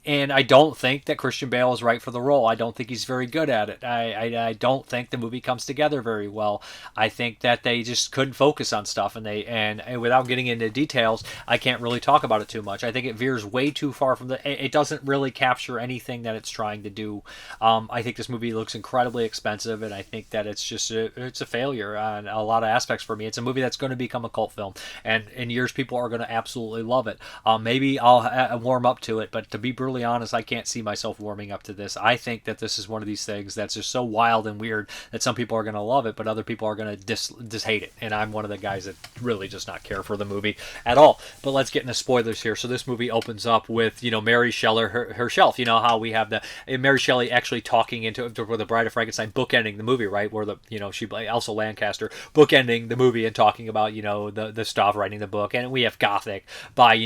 and I don't think that Christian Bale is right for the role. I don't think he's very good at it. I don't think the movie comes together very well. I think that they just couldn't focus on stuff, and without getting into details, I can't really talk about it too much. I think it veers way too far from it doesn't really capture anything that it's trying to do. I think this movie looks incredibly expensive, and I think that it's just it's a failure on a lot of aspects for me. It's a movie that's going to become a cult film, and in years people are going to absolutely love it. Maybe I'll warm up to it, but to be brutally honest, I can't see myself warming up to this. I think that this is one of these things that's just so wild and weird that some people are going to love it, but other people are going to just hate it. And I'm one of the guys that really does not care for the movie at all. But let's get into spoilers here. So this movie opens up with, Mary Shelley herself. You know how we have Mary Shelley actually talking into The Bride of Frankenstein, bookending the movie, right? Where she Elsa Lancaster bookending the movie and talking about, the stuff, writing the book. And we have Gothic by,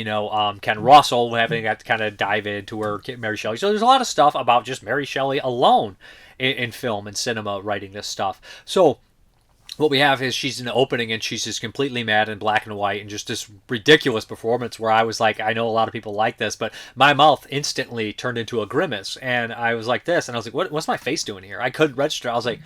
Ken Russell having that kind of dive into Mary Shelley. So there's a lot of stuff about just Mary Shelley alone in film and cinema writing this stuff. So what we have is she's in the opening and she's just completely mad in black and white and just this ridiculous performance where I was like, I know a lot of people like this, but my mouth instantly turned into a grimace and I was like this and I was like, what's my face doing here? I couldn't register. I was like,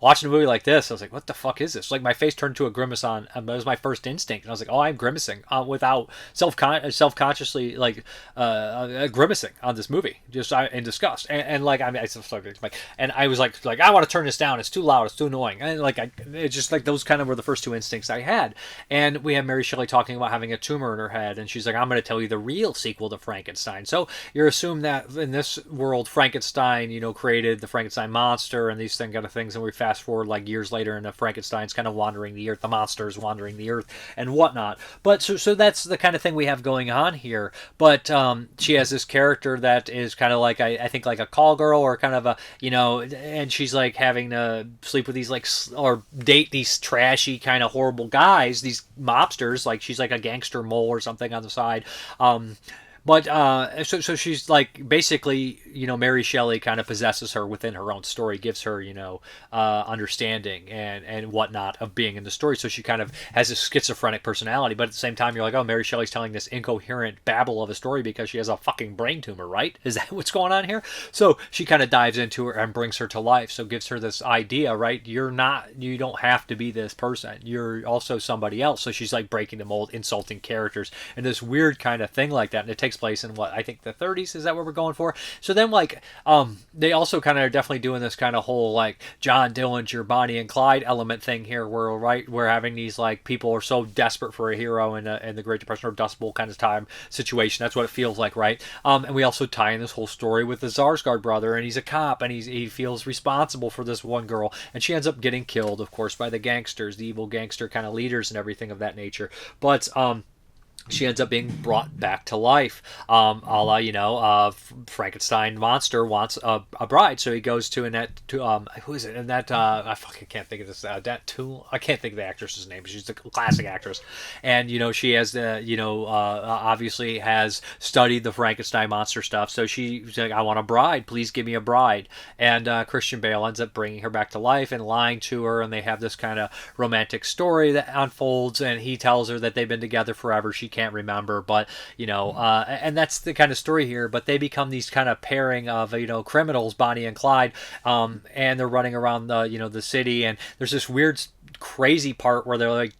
watching a movie like this, I was like, what the fuck is this? My face turned to a grimace that was my first instinct. And I was like, oh, I'm grimacing without self-consciously, grimacing on this movie, just in disgust. And I was like, I want to turn this down. It's too loud. It's too annoying. And it's just those kind of were the first two instincts I had. And we have Mary Shelley talking about having a tumor in her head. And she's like, I'm going to tell you the real sequel to Frankenstein. So you're assuming that in this world, Frankenstein, created the Frankenstein monster and these kind of things. And we fast forward years later and Frankenstein's kind of wandering the earth, the monsters wandering the earth and whatnot. But so that's the kind of thing we have going on here. But she has this character that is kind of I think a call girl or kind of a, and she's having to sleep with these or date these trashy kind of horrible guys, these mobsters, she's a gangster mole or something on the side. But so she's basically, Mary Shelley kind of possesses her within her own story, gives her, understanding and whatnot of being in the story. So she kind of has a schizophrenic personality. But at the same time, you're like, oh, Mary Shelley's telling this incoherent babble of a story because she has a fucking brain tumor, right? Is that what's going on here? So she kind of dives into her and brings her to life. So gives her this idea, right? You don't have to be this person. You're also somebody else. So she's breaking the mold, insulting characters and this weird kind of thing like that. And it takes takes place in what I think the 30s. Is that what we're going for? So then like they also kind of are definitely doing this kind of whole like John Dillinger, Bonnie and Clyde element thing here, where we're having these like people are so desperate for a hero in the Great Depression or Dust Bowl kind of time situation. That's what it feels like, right? And we also tie in this whole story with the Sarsgaard brother, and he's a cop, and he feels responsible for this one girl, and she ends up getting killed, of course, by the gangsters, the evil gangster kind of leaders and everything of that nature. But she ends up being brought back to life, a la, Frankenstein monster wants a bride, so he goes to Annette, who is it? Annette, I fucking can't think of this, I can't think of the actress's name, she's a classic actress, and, she has obviously has studied the Frankenstein monster stuff, so she's like, I want a bride, please give me a bride, and Christian Bale ends up bringing her back to life and lying to her, and they have this kind of romantic story that unfolds, and he tells her that they've been together forever, she can't remember, but and that's the kind of story here. But they become these kind of pairing of criminals, Bonnie and Clyde, and they're running around the city, and there's this weird crazy part where they're like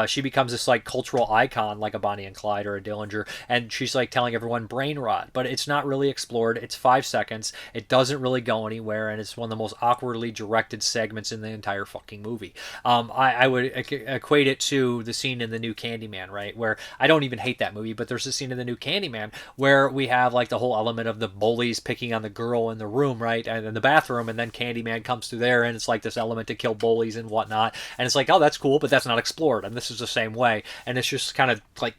she becomes this like cultural icon like a Bonnie and Clyde or a Dillinger, and she's like telling everyone brain rot, but it's not really explored. It's 5 seconds, it doesn't really go anywhere, and it's one of the most awkwardly directed segments in the entire fucking movie. I would equate it to the scene in the new Candyman, right, where I don't even hate that movie, but there's a scene in the new Candyman where we have like the whole element of the bullies picking on the girl in the room, right, and in the bathroom, and then Candyman comes through there, and it's like this element to kill bullies and whatnot, and it's like, oh, that's cool, but that's not explored. And this is the same way, and it's just kind of like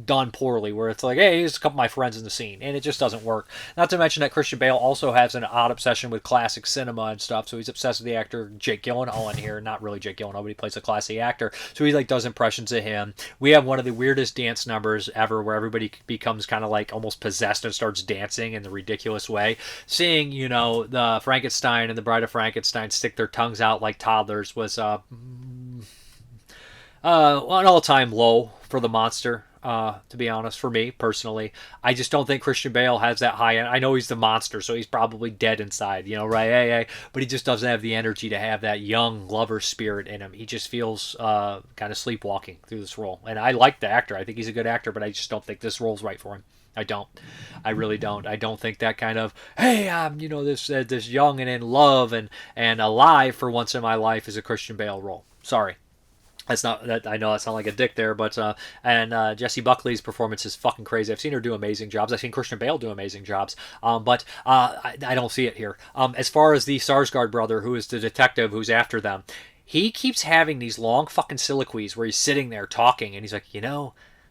done poorly, where it's like, hey, here's a couple of my friends in the scene, and it just doesn't work. Not to mention that Christian Bale also has an odd obsession with classic cinema and stuff, so he's obsessed with the actor Jake Gyllenhaal in here. Not really Jake Gyllenhaal, but he plays a classy actor, so he like does impressions of him. We have one of the weirdest dance numbers ever, where everybody becomes kind of like almost possessed and starts dancing in the ridiculous way. Seeing the Frankenstein and the Bride of Frankenstein stick their tongues out like toddlers was an all-time low for the monster, to be honest, for me, personally. I just don't think Christian Bale has that high end. I know he's the monster, so he's probably dead inside, right? Hey, but he just doesn't have the energy to have that young lover spirit in him. He just feels kind of sleepwalking through this role. And I like the actor. I think he's a good actor, but I just don't think this role's right for him. I don't. I really don't. I don't think that kind of, hey, I'm, this young and in love and alive for once in my life is a Christian Bale role. Sorry. That's not that. I know I sound like a dick there, but Jessie Buckley's performance is fucking crazy. I've seen her do amazing jobs. I've seen Christian Bale do amazing jobs, but I don't see it here. As far as the Sarsgaard brother, who is the detective who's after them, he keeps having these long fucking soliloquies where he's sitting there talking, and he's like,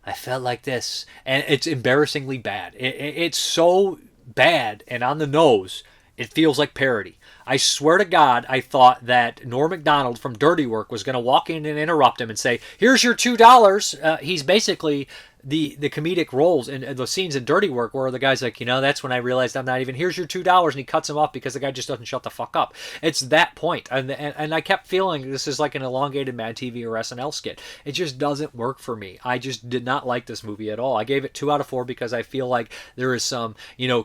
I felt like this, and it's embarrassingly bad. It's so bad and on the nose, it feels like parody. I swear to God, I thought that Norm Macdonald from Dirty Work was going to walk in and interrupt him and say, here's your $2. He's basically the comedic roles in the scenes in Dirty Work where the guy's like, that's when I realized I'm not even, here's your $2, and he cuts him off because the guy just doesn't shut the fuck up. It's that point. And I kept feeling this is like an elongated Mad TV or SNL skit. It just doesn't work for me. I just did not like this movie at all. I gave it 2 out of 4 because I feel like there is some,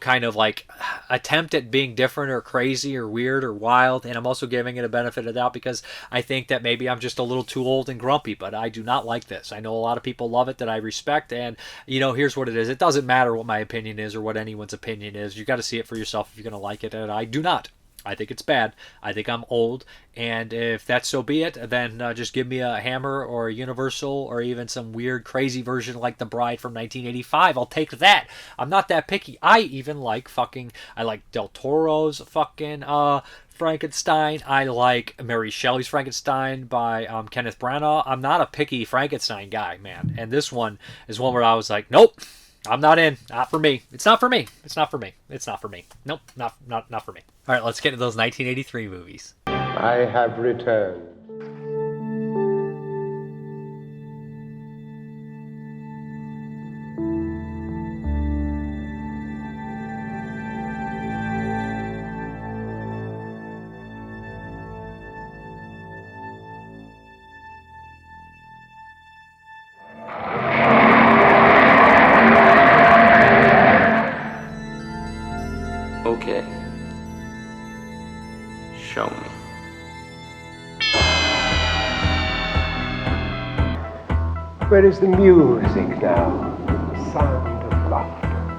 kind of like attempt at being different or crazy or weird or wild, and I'm also giving it a benefit of the doubt because I think that maybe I'm just a little too old and grumpy, but I do not like this. I know a lot of people love it that I respect, and here's what it is. It doesn't matter what my opinion is or what anyone's opinion is. You got to see it for yourself if you're going to like it, and I do not. I think it's bad. I think I'm old, and if that's so be it, then just give me a Hammer or a Universal or even some weird crazy version like The Bride from 1985. I'll take that. I'm not that picky. I even like I like Del Toro's fucking Frankenstein. I like Mary Shelley's Frankenstein by Kenneth Branagh. I'm not a picky Frankenstein guy, man. And this one is one where I was like, nope, I'm not in. Not for me. It's not for me. It's not for me. It's not for me. Nope, not for me. All right, let's get to those 1983 movies. I have returned. Okay. Show me. Where is the music now? The sound of laughter.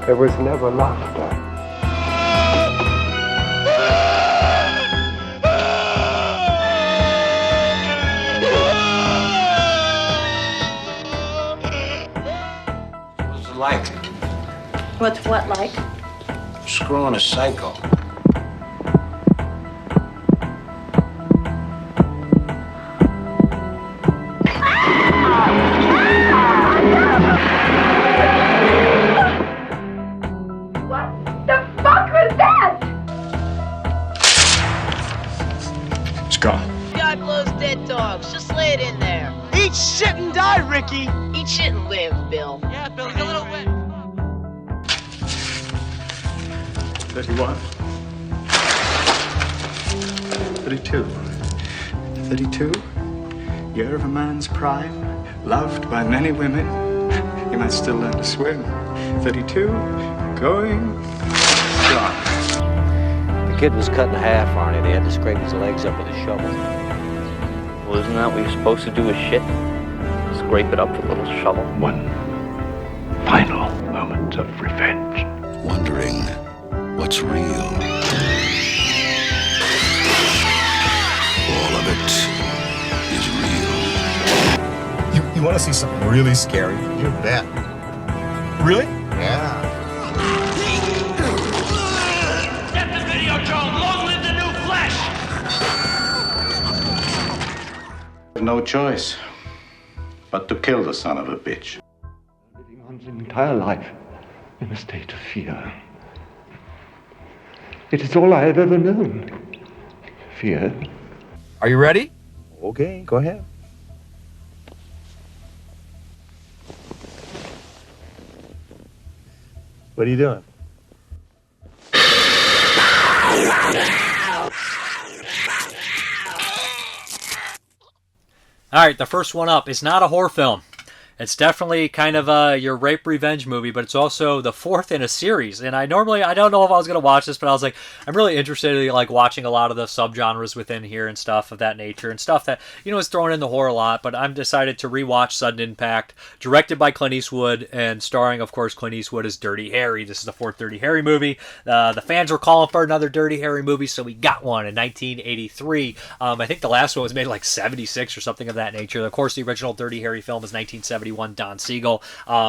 There was never laughter. What's it like? What's what like? Screwing a psycho. Guy blows dead dogs. Just lay it in there. Eat shit and die, Ricky! Eat shit and live, Bill. Yeah, Bill, he's a little wet. 31. 32. 32. Year of a man's prime. Loved by many women. He might still learn to swim. 32. Going. Gone. The kid was cut in half, Arnie. They had to scrape his legs up with a shovel. Well, isn't that what you're supposed to do with shit? Scrape it up with a little shovel. One final moment of revenge. Wondering what's real. All of it is real. You want to see something really scary? You bet. Really? Yeah. Get the video, Joe! Long live the new flesh! No choice but to kill the son of a bitch. Living one's entire life in a state of fear. It is all I have ever known. Fear. Are you ready? Okay, go ahead. What are you doing? All right, the first one up is not a horror film. It's definitely kind of your rape revenge movie, but it's also the fourth in a series. And I don't know if I was going to watch this, but I was like, I'm really interested in like watching a lot of the subgenres within here and stuff of that nature and stuff that, is thrown in the horror a lot. But I'm decided to rewatch Sudden Impact, directed by Clint Eastwood and starring, of course, Clint Eastwood as Dirty Harry. This is the fourth Dirty Harry movie. The fans were calling for another Dirty Harry movie, so we got one in 1983. I think the last one was made like 76 or something of that nature. Of course, the original Dirty Harry film was 1971. Don Siegel,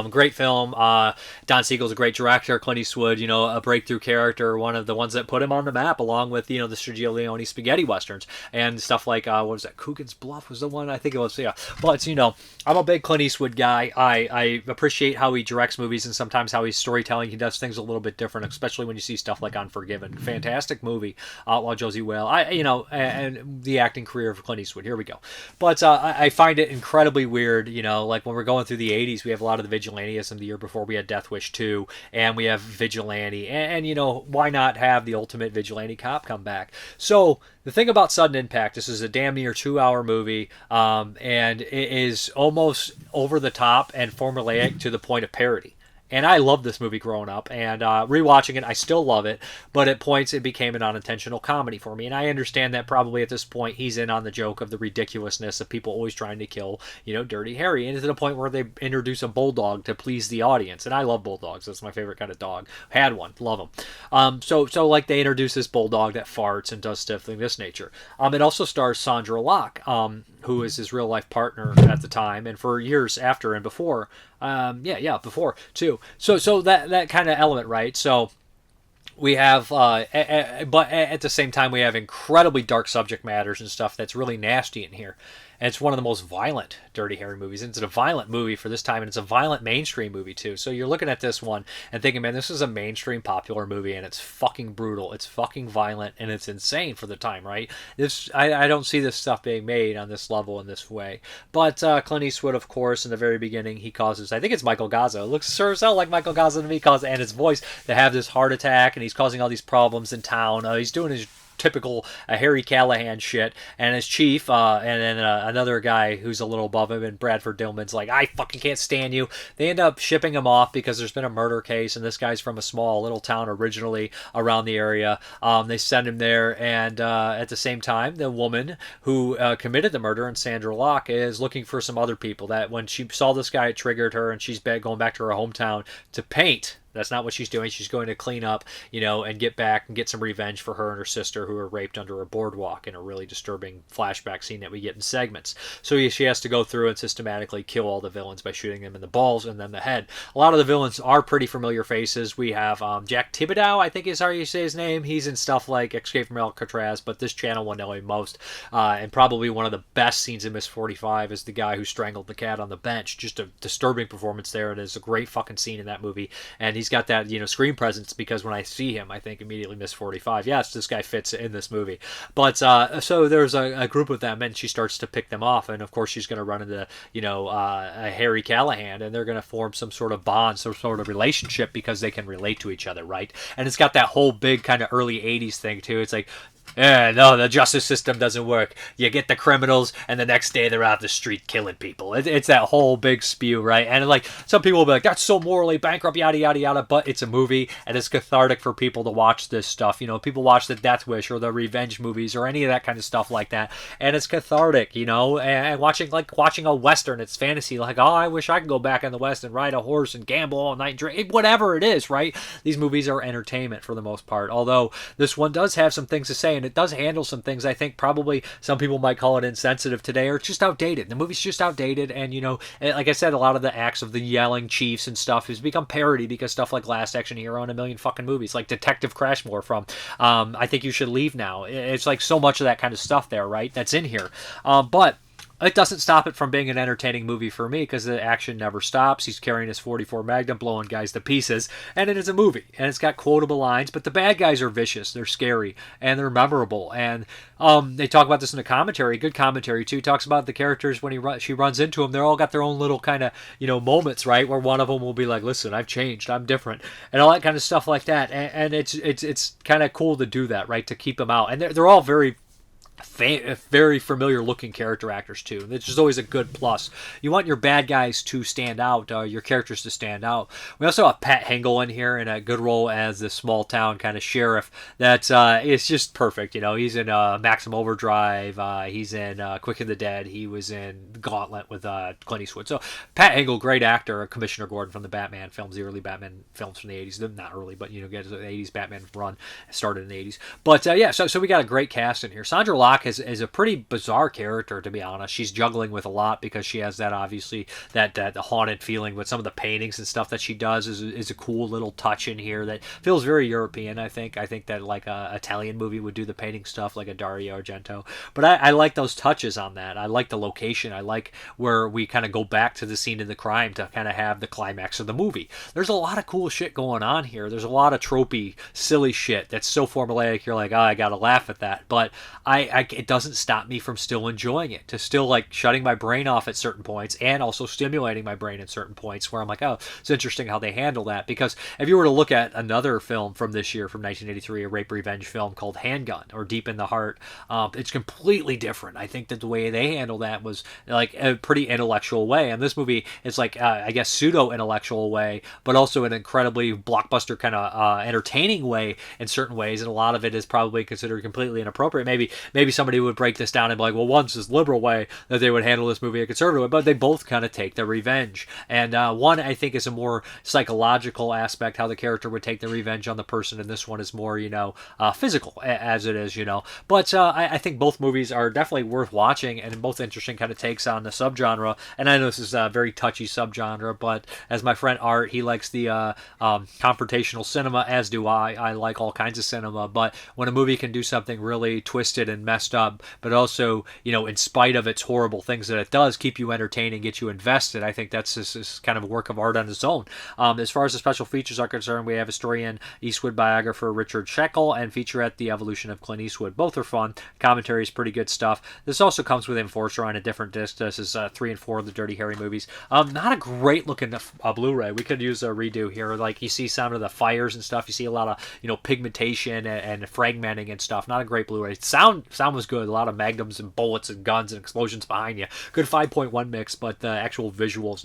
great film. Don Siegel's a great director. Clint Eastwood, a breakthrough character, one of the ones that put him on the map, along with the Sergio Leone spaghetti westerns and stuff like what was that? Coogan's Bluff was the one, I think it was. Yeah, but I'm a big Clint Eastwood guy. I appreciate how he directs movies and sometimes how he's storytelling. He does things a little bit different, especially when you see stuff like Unforgiven. Fantastic movie. Outlaw Josie Whale. And the acting career of Clint Eastwood. Here we go. But I find it incredibly weird. Like when we're going through the 80s, we have a lot of the vigilantism. The year before we had Death Wish 2, and we have Vigilante, and why not have the ultimate vigilante cop come back? So the thing about Sudden Impact, this is a damn near 2-hour movie, and it is almost over the top and formulaic to the point of parody. And I loved this movie growing up, and rewatching it, I still love it, but at points it became an unintentional comedy for me. And I understand that probably at this point he's in on the joke of the ridiculousness of people always trying to kill, Dirty Harry, and to the point where they introduce a bulldog to please the audience. And I love bulldogs. That's my favorite kind of dog. Had one. Love them. So like they introduce this bulldog that farts and does stuff of this nature. It also stars Sandra Locke, who is his real life partner at the time, and for years after and before. Before too. So that kind of element, right? So we have, but at the same time, we have incredibly dark subject matters and stuff that's really nasty in here. And it's one of the most violent Dirty Harry movies. And it's a violent movie for this time, and it's a violent mainstream movie too. So you're looking at this one and thinking, man, this is a mainstream popular movie, and it's fucking brutal. It's fucking violent, and it's insane for the time, right? I don't see this stuff being made on this level in this way. But Clint Eastwood, of course, in the very beginning, he causes, I think it's Michael Gazza. It looks sure as hell like Michael Gazza to me, and his voice, to have this heart attack, and he's causing all these problems in town. He's doing his typical Harry Callahan shit, and his chief, and then another guy who's a little above him, and Bradford Dillman's like, I fucking can't stand you. They end up shipping him off because there's been a murder case, and this guy's from a small little town originally around the area. They send him there, and at the same time, the woman who committed the murder, and Sandra Locke, is looking for some other people. That when she saw this guy, it triggered her, and she's going back to her hometown to paint. That's not what she's doing. She's going to clean up, and get back and get some revenge for her and her sister who were raped under a boardwalk in a really disturbing flashback scene that we get in segments. So she has to go through and systematically kill all the villains by shooting them in the balls and then the head. A lot of the villains are pretty familiar faces. We have Jack Thibodeau, I think is how you say his name. He's in stuff like Escape from Alcatraz, but this channel will know him most. And probably one of the best scenes in Miss 45 is the guy who strangled the cat on the bench. Just a disturbing performance there. It is a great fucking scene in that movie. And he's got that screen presence, because when I see him I think immediately Miss 45. Yes, this guy fits in this movie. But so there's a group of them, and she starts to pick them off, and of course she's going to run into a Harry Callahan, and they're going to form some sort of bond, some sort of relationship, because they can relate to each other, right? And it's got that whole big kind of early 80s thing too. It's like, no, the justice system doesn't work. You get the criminals, and the next day they're out the street killing people. It's that whole big spew, right? And like some people will be like, that's so morally bankrupt, yada yada yada. But it's a movie, and it's cathartic for people to watch this stuff. People watch the Death Wish or the revenge movies or any of that kind of stuff like that, and it's cathartic, And watching a western, it's fantasy. Like, oh, I wish I could go back in the West and ride a horse and gamble all night, and drink, whatever it is, right? These movies are entertainment for the most part. Although this one does have some things to say. And it does handle some things I think probably some people might call it insensitive today, or it's just outdated. The movie's just outdated, and like I said, a lot of the acts of the yelling chiefs and stuff has become parody, because stuff like Last Action Hero and a million fucking movies, like Detective Crashmore from I Think You Should Leave Now. It's like so much of that kind of stuff there, right? That's in here. But it doesn't stop it from being an entertaining movie for me, because the action never stops. He's carrying his .44 Magnum, blowing guys to pieces, and it is a movie, and it's got quotable lines, but the bad guys are vicious, they're scary, and they're memorable. And they talk about this in the commentary, good commentary too. Talks about the characters when she runs into them. They're all got their own little kind of moments, right, where one of them will be like, "Listen, I've changed, I'm different," and all that kind of stuff like that. And it's kind of cool to do that, right, to keep them out. And they're all very familiar looking character actors too, which is always a good plus. You want your bad guys to stand out, your characters to stand out. We also have Pat Hingle in here in a good role as the small town kind of sheriff. That's it's just perfect. He's in Maximum Overdrive. He's in Quick of the Dead. He was in Gauntlet with Clint Eastwood. So Pat Hingle, great actor. Commissioner Gordon from the Batman films, the early Batman films from the 80s. Not early, but get the 80s Batman run started in the 80s. But yeah, so we got a great cast in here. Sandra Locke is a pretty bizarre character, to be honest. She's juggling with a lot, because she has that, obviously, that haunted feeling with some of the paintings and stuff that she does is a cool little touch in here that feels very European, I think. I think that like a Italian movie would do the painting stuff, like a Dario Argento. But I like those touches on that. I like the location. I like where we kind of go back to the scene of the crime to kind of have the climax of the movie. There's a lot of cool shit going on here. There's a lot of tropey, silly shit that's so formulaic, you're like, oh, I gotta laugh at that. But it doesn't stop me from still enjoying it, to still like shutting my brain off at certain points, and also stimulating my brain at certain points where I'm like, oh, it's interesting how they handle that. Because if you were to look at another film from this year, from 1983, a rape revenge film called Handgun or Deep in the Heart, it's completely different. I think that the way they handle that was like a pretty intellectual way, and this movie is like I guess pseudo intellectual way, but also an incredibly blockbuster kind of entertaining way in certain ways, and a lot of it is probably considered completely inappropriate. Maybe somebody would break this down and be like, well, one's this liberal way that they would handle this movie, a conservative way, but they both kind of take the revenge. And one, I think, is a more psychological aspect, how the character would take the revenge on the person, and this one is more, physical, as it is, But I think both movies are definitely worth watching, and both interesting kind of takes on the subgenre. And I know this is a very touchy subgenre, but as my friend Art, he likes the confrontational cinema, as do I. I like all kinds of cinema, but when a movie can do something really twisted and messed up, but also, in spite of its horrible things that it does, keep you entertained and get you invested. I think that's just kind of a work of art on its own. As far as the special features are concerned, we have historian Eastwood biographer Richard Sheckle and featurette The Evolution of Clint Eastwood. Both are fun. Commentary is pretty good stuff. This also comes with Enforcer on a different disc. This is 3 and 4 of the Dirty Harry movies. Not a great looking Blu-ray. We could use a redo here. Like, you see some of the fires and stuff. You see a lot of pigmentation and fragmenting and stuff. Not a great Blu-ray. Sound was good. A lot of magnums and bullets and guns and explosions behind you. Good 5.1 mix, but the actual visuals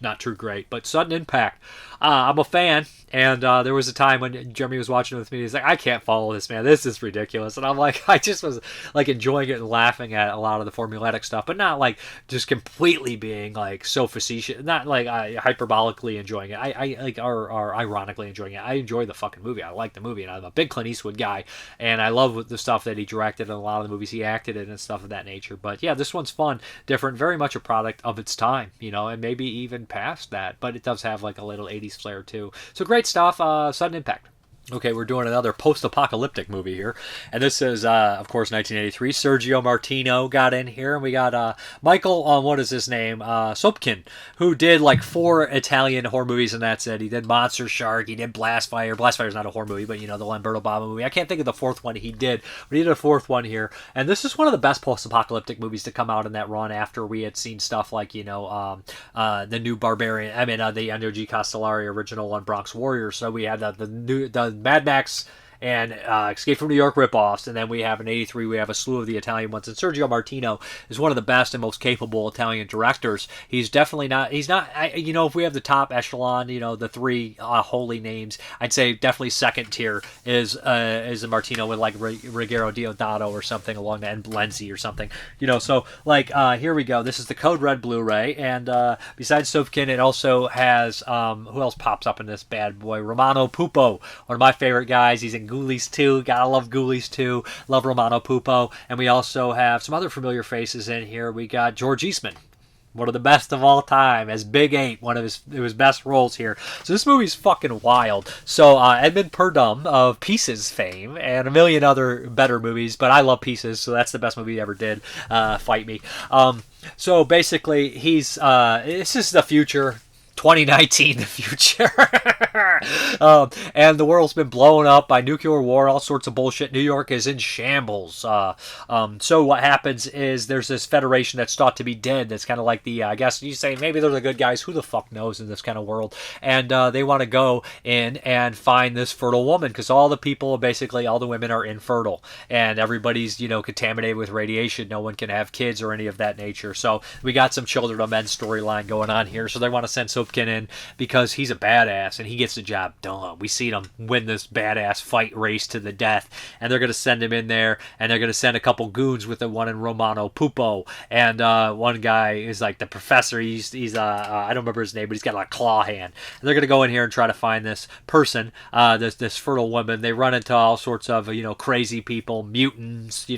not too great. But Sudden Impact, I'm a fan, and there was a time when Jeremy was watching it with me. He's like, I can't follow this, man. This is ridiculous. And I'm like, I just was like enjoying it and laughing at a lot of the formulaic stuff, but not like just completely being like so facetious. Not like hyperbolically enjoying it. I like or ironically enjoying it. I enjoy the fucking movie. I like the movie, and I'm a big Clint Eastwood guy, and I love the stuff that he directed and a lot of the movies he acted in and stuff of that nature. But yeah, this one's fun, different, very much a product of its time, and maybe even past that, but it does have like a little 80s flair too. So great stuff. Sudden Impact. Okay, we're doing another post-apocalyptic movie here, and this is, of course, 1983. Sergio Martino got in here, and we got Michael, what is his name, Sopkin, who did like 4 Italian horror movies, and that's it. He did Monster Shark, he did Blastfire. Blastfire's not a horror movie, but the Lamberto Bava movie. I can't think of the 4th one he did, but he did a 4th one here, and this is one of the best post-apocalyptic movies to come out in that run after we had seen stuff like, the new Barbarian, the Ennio G. Castellari original one, Bronx Warriors. So we had the Mad Max and Escape from New York ripoffs, and then we have in 83 we have a slew of the Italian ones, and Sergio Martino is one of the best and most capable Italian directors. He's definitely not, if we have the top echelon, the 3 holy names, I'd say definitely second tier is the Martino with like Ruggero Deodato or something along that, and Lenzi or something, so like here we go. This is the Code Red Blu-ray, and besides Sofkin, it also has who else pops up in this bad boy? Romano Pupo, one of my favorite guys. He's in Ghoulies 2, gotta love Ghoulies 2, love Romano Pupo, and we also have some other familiar faces in here. We got George Eastman, one of the best of all time, as Big 8, one of his best roles here. So this movie's fucking wild. So Edmund Purdom of Pieces fame and a million other better movies, but I love Pieces, so that's the best movie he ever did. Fight me. So basically, this is the future. 2019, the future. And the world's been blown up by nuclear war, all sorts of bullshit. New York is in shambles. So what happens is there's this federation that's thought to be dead. That's kind of like I guess you say maybe they're the good guys. Who the fuck knows in this kind of world? And they want to go in and find this fertile woman, because all the people, basically all the women, are infertile, and everybody's contaminated with radiation. No one can have kids or any of that nature. So we got some children of men storyline going on here. So they want to send Sopkin in because he's a badass and he gets the job done. We see him win this badass fight race to the death, and they're going to send him in there, and they're going to send a couple goons with the one in Romano Pupo, and one guy is like the professor. He's I don't remember his name, but he's got like a claw hand. And they're going to go in here and try to find this person, this fertile woman. They run into all sorts of crazy people, mutants,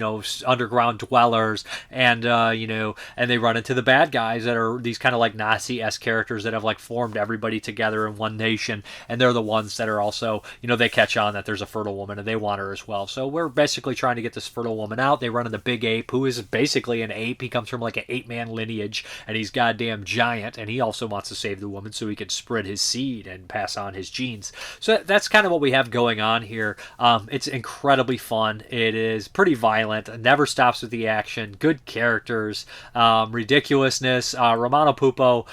underground dwellers, and and they run into the bad guys that are these kind of like Nazi-esque characters that have like formed everybody together in one nation, and they're the ones that are also, they catch on that there's a fertile woman and they want her as well. So we're basically trying to get this fertile woman out. They run into Big Ape, who is basically an ape. He comes from like an 8-man lineage, and he's goddamn giant, and he also wants to save the woman so he can spread his seed and pass on his genes. So that's kind of what we have going on here. It's incredibly fun. It is pretty violent, never stops with the action, good characters, ridiculousness. Romano Pupo,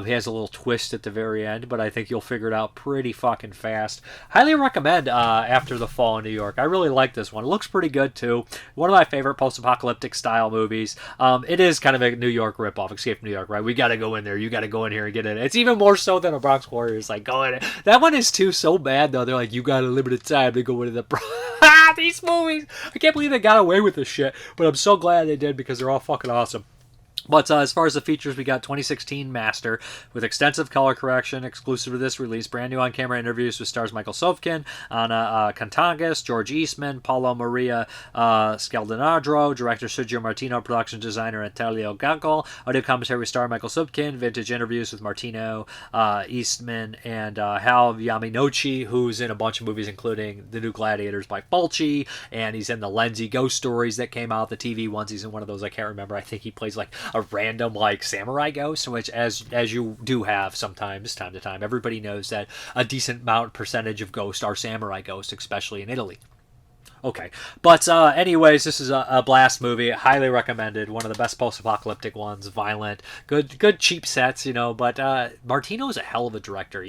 he has a little twist at the very end, but I think you'll figure it out pretty fucking fast. Highly recommend After the Fall in New York. I really like this one. It looks pretty good too. One of my favorite post-apocalyptic style movies. It is kind of a New York ripoff, Escape from New York, right? We got to go in there. You got to go in here and get it. It's even more so than a Bronx Warriors. Like, go in. That one is too so bad though. They're like, you got a limited time to go into the these movies. I can't believe they got away with this shit, but I'm so glad they did because they're all fucking awesome. But as far as the features, we got 2016 Master with extensive color correction, exclusive to this release. Brand new on-camera interviews with stars Michael Sofkin, Anna Kantangas, George Eastman, Paulo Maria Scaldinadro, director Sergio Martino, production designer Antelio Gankol, audio commentary with star Michael Sofkin, vintage interviews with Martino, Eastman, and Hal Yaminochi, who's in a bunch of movies, including The New Gladiators by Fulci, and he's in the Lenzi Ghost Stories that came out, the TV ones. He's in one of those, I can't remember. I think he plays like a random like samurai ghost, which as you do have sometimes time to time. Everybody knows that a decent percentage of ghosts are samurai ghosts, especially in Italy. Okay, but anyways, this is a blast movie, highly recommended, one of the best post-apocalyptic ones, violent, good cheap sets, but Martino is a hell of a director,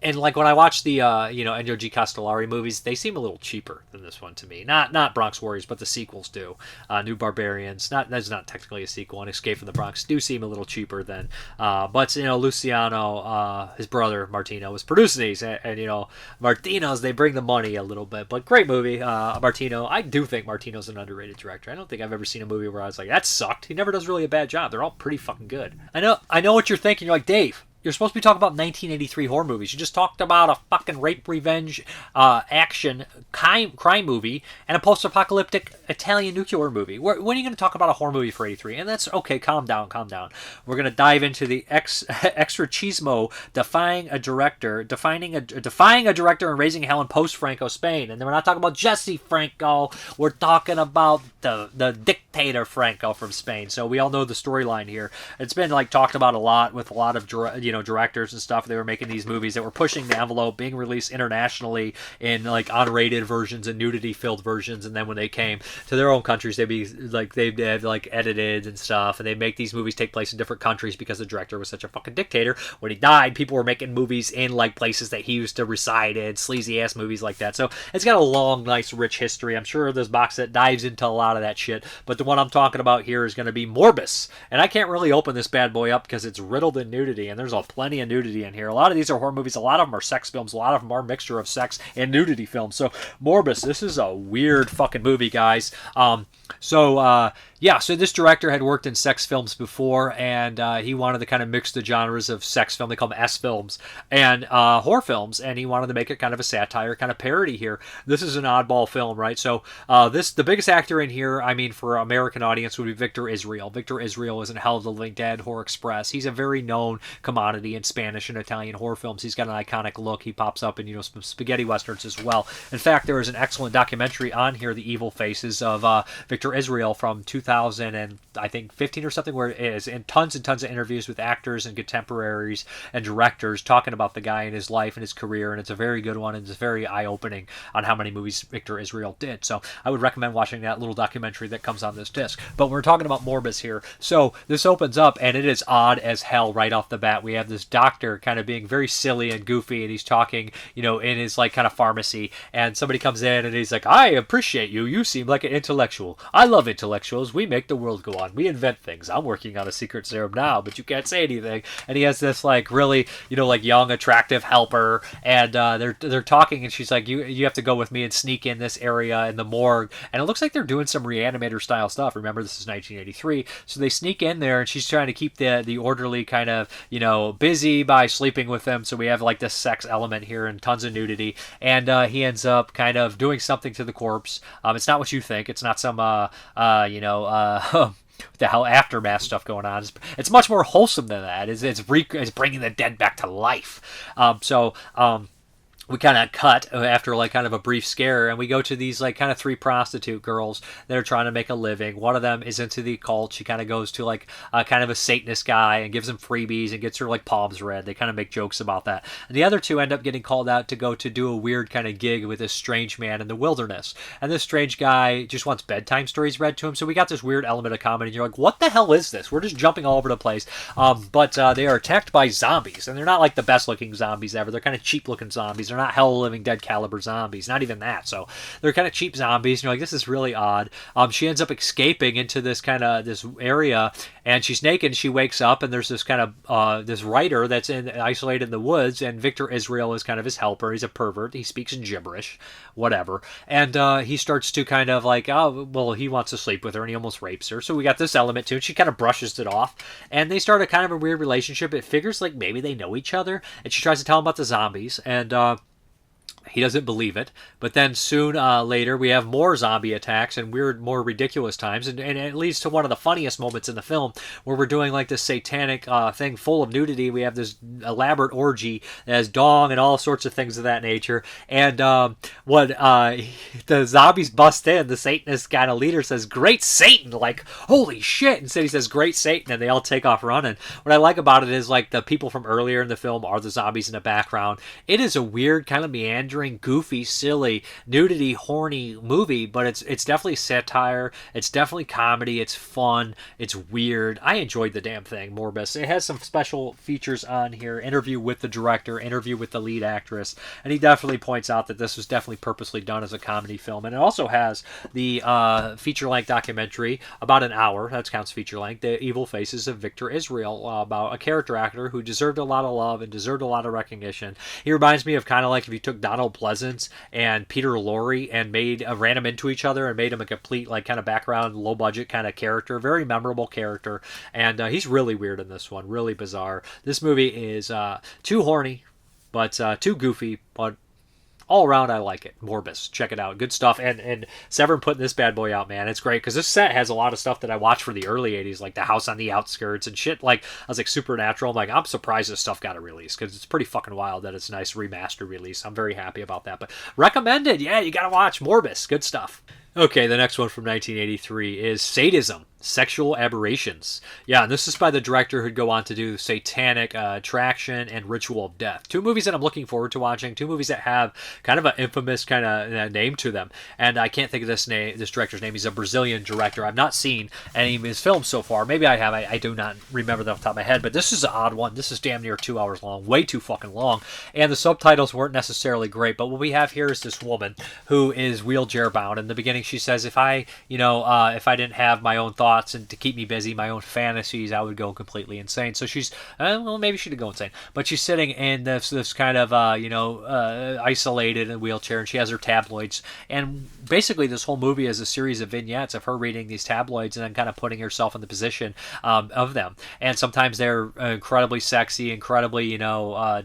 and like when I watch the Ennio G. Castellari movies, they seem a little cheaper than this one to me. Not Bronx Warriors, but the sequels do. New Barbarians, that's not technically a sequel, and Escape from the Bronx do seem a little cheaper than. But Luciano, his brother Martino, was producing these, and Martino's, they bring the money a little bit. But great movie, Martino. I do think Martino's an underrated director. I don't think I've ever seen a movie where I was like, that sucked. He never does really a bad job. They're all pretty fucking good. I know what you're thinking. You're like, Dave, you're supposed to be talking about 1983 horror movies. You just talked about a fucking rape, revenge, action, crime movie and a post-apocalyptic Italian nuclear movie. When are you going to talk about a horror movie for 83? And that's okay, calm down. We're going to dive into the exorcismo, defying a director and raising hell in post-Franco Spain. And then we're not talking about Jesse Franco. We're talking about the dictator Franco from Spain. So we all know the storyline here. It's been talked about a lot with a lot of directors and stuff. They were making these movies that were pushing the envelope, being released internationally in unrated versions and nudity filled versions, and then when they came to their own countries, they'd have edited and stuff, and they'd make these movies take place in different countries because the director was such a fucking dictator. When he died, people were making movies in places that he used to reside in, sleazy ass movies like that. So it's got a long, nice, rich history. I'm sure this box set dives into a lot of that shit, but the one I'm talking about here is going to be Morbus, and I can't really open this bad boy up because it's riddled in nudity, and there's plenty of nudity in here. A lot of these are horror movies, a lot of them are sex films, a lot of them are a mixture of sex and nudity films. So Morbus, this is a weird fucking movie, guys. So this director had worked in sex films before, and he wanted to kind of mix the genres of sex film, they call them S films, and horror films, and he wanted to make it kind of a satire, kind of parody here. This is an oddball film, right? So the biggest actor in here, for American audience, would be Victor Israel. Victor Israel is in Hell of the Living Dead, Horror Express. He's a very known commodity in Spanish and Italian horror films. He's got an iconic look. He pops up in some spaghetti westerns as well. In fact, there is an excellent documentary on here, The Evil Faces of Victor Israel from 2000 and I think 15 or something, where it is, and tons of interviews with actors and contemporaries and directors talking about the guy and his life and his career, and it's a very good one, and it's very eye-opening on how many movies Victor Israel did. So I would recommend watching that little documentary that comes on this disc. But we're talking about Morbus here. So this opens up, and it is odd as hell right off the bat. We have this doctor kind of being very silly and goofy, and he's talking, in his kind of pharmacy, and somebody comes in and he's like, I appreciate you. You seem like an intellectual. I love intellectuals. We make the world go on. We invent things. I'm working on a secret serum now, but you can't say anything. And he has this really, young, attractive helper, and they're talking, and she's like, you have to go with me and sneak in this area in the morgue. And it looks like they're doing some Reanimator style stuff. Remember, this is 1983. So they sneak in there, and she's trying to keep the orderly kind of, busy by sleeping with them. So we have this sex element here and tons of nudity. And he ends up kind of doing something to the corpse. It's not what you think. It's not some, what the hell aftermath stuff going on. It's much more wholesome than that. It's bringing the dead back to life. We kind of cut after kind of a brief scare, and we go to these kind of three prostitute girls that are trying to make a living. One of them is into the occult. She kind of goes to kind of a Satanist guy and gives him freebies and gets her palms read. They kind of make jokes about that. And the other two end up getting called out to go to do a weird kind of gig with this strange man in the wilderness. And this strange guy just wants bedtime stories read to him. So we got this weird element of comedy, and you're like, what the hell is this? We're just jumping all over the place. But they are attacked by zombies, and they're not the best looking zombies ever. They're kind of cheap looking zombies. They're not Hell of the Living Dead caliber zombies, not even that. So they're kind of cheap zombies, and you're like, this is really odd. She ends up escaping into this area, and she's naked. And she wakes up, and there's this kind of this writer that's isolated in the woods, and Victor Israel is kind of his helper. He's a pervert. He speaks in gibberish, whatever. And he starts to kind of like, oh, well, he wants to sleep with her, and he almost rapes her. So we got this element too. And she kind of brushes it off, and they start a kind of a weird relationship. It figures like maybe they know each other, and she tries to tell him about the zombies, and he doesn't believe it. But then soon later, we have more zombie attacks and weird, more ridiculous times. And it leads to one of the funniest moments in the film where we're doing like this satanic thing full of nudity. We have this elaborate orgy that has dong and all sorts of things of that nature. And when the zombies bust in, the Satanist kind of leader says, "Great Satan!" Like, holy shit. Instead, he says, "Great Satan," and they all take off running. What I like about it is like the people from earlier in the film are the zombies in the background. It is a weird kind of meandering, goofy, silly, nudity, horny movie, but it's definitely satire, it's definitely comedy, it's fun, it's weird. I enjoyed the damn thing, Morbus. It has some special features on here, interview with the director, interview with the lead actress, and he definitely points out that this was definitely purposely done as a comedy film. And it also has the feature-length documentary, about an hour, that counts feature-length, The Evil Faces of Victor Israel, about a character actor who deserved a lot of love and deserved a lot of recognition. He reminds me of kind of like if you took Donald Pleasance and Peter Lorre and ran them into each other and made him a complete like kind of background, low budget kind of character, very memorable character. And he's really weird in this one, really bizarre. This movie is too horny, but too goofy, but all around, I like it. Morbus, check it out. Good stuff. And Severin putting this bad boy out, man. It's great because this set has a lot of stuff that I watched for the early 80s, like The House on the Outskirts and shit. Like, I was like, Supernatural. I'm like, I'm surprised this stuff got a release because it's pretty fucking wild that it's a nice remastered release. I'm very happy about that. But recommended. Yeah, you got to watch Morbus. Good stuff. Okay, the next one from 1983 is Sadism, Sexual Aberrations. Yeah, and this is by the director who'd go on to do Satanic Attraction and Ritual of Death. Two movies that I'm looking forward to watching. Two movies that have kind of an infamous kind of name to them. And I can't think of this director's name. He's a Brazilian director. I've not seen any of his films so far. Maybe I have. I do not remember them off the top of my head. But this is an odd one. This is damn near 2 hours long. Way too fucking long. And the subtitles weren't necessarily great. But what we have here is this woman who is wheelchair bound. In the beginning, she says, if I didn't have my own thoughts and to keep me busy, my own fantasies, I would go completely insane. So she's, well, maybe she did go insane, but she's sitting in this kind of, isolated in a wheelchair, and she has her tabloids. And basically, this whole movie is a series of vignettes of her reading these tabloids and then kind of putting herself in the position of them. And sometimes they're incredibly sexy, incredibly,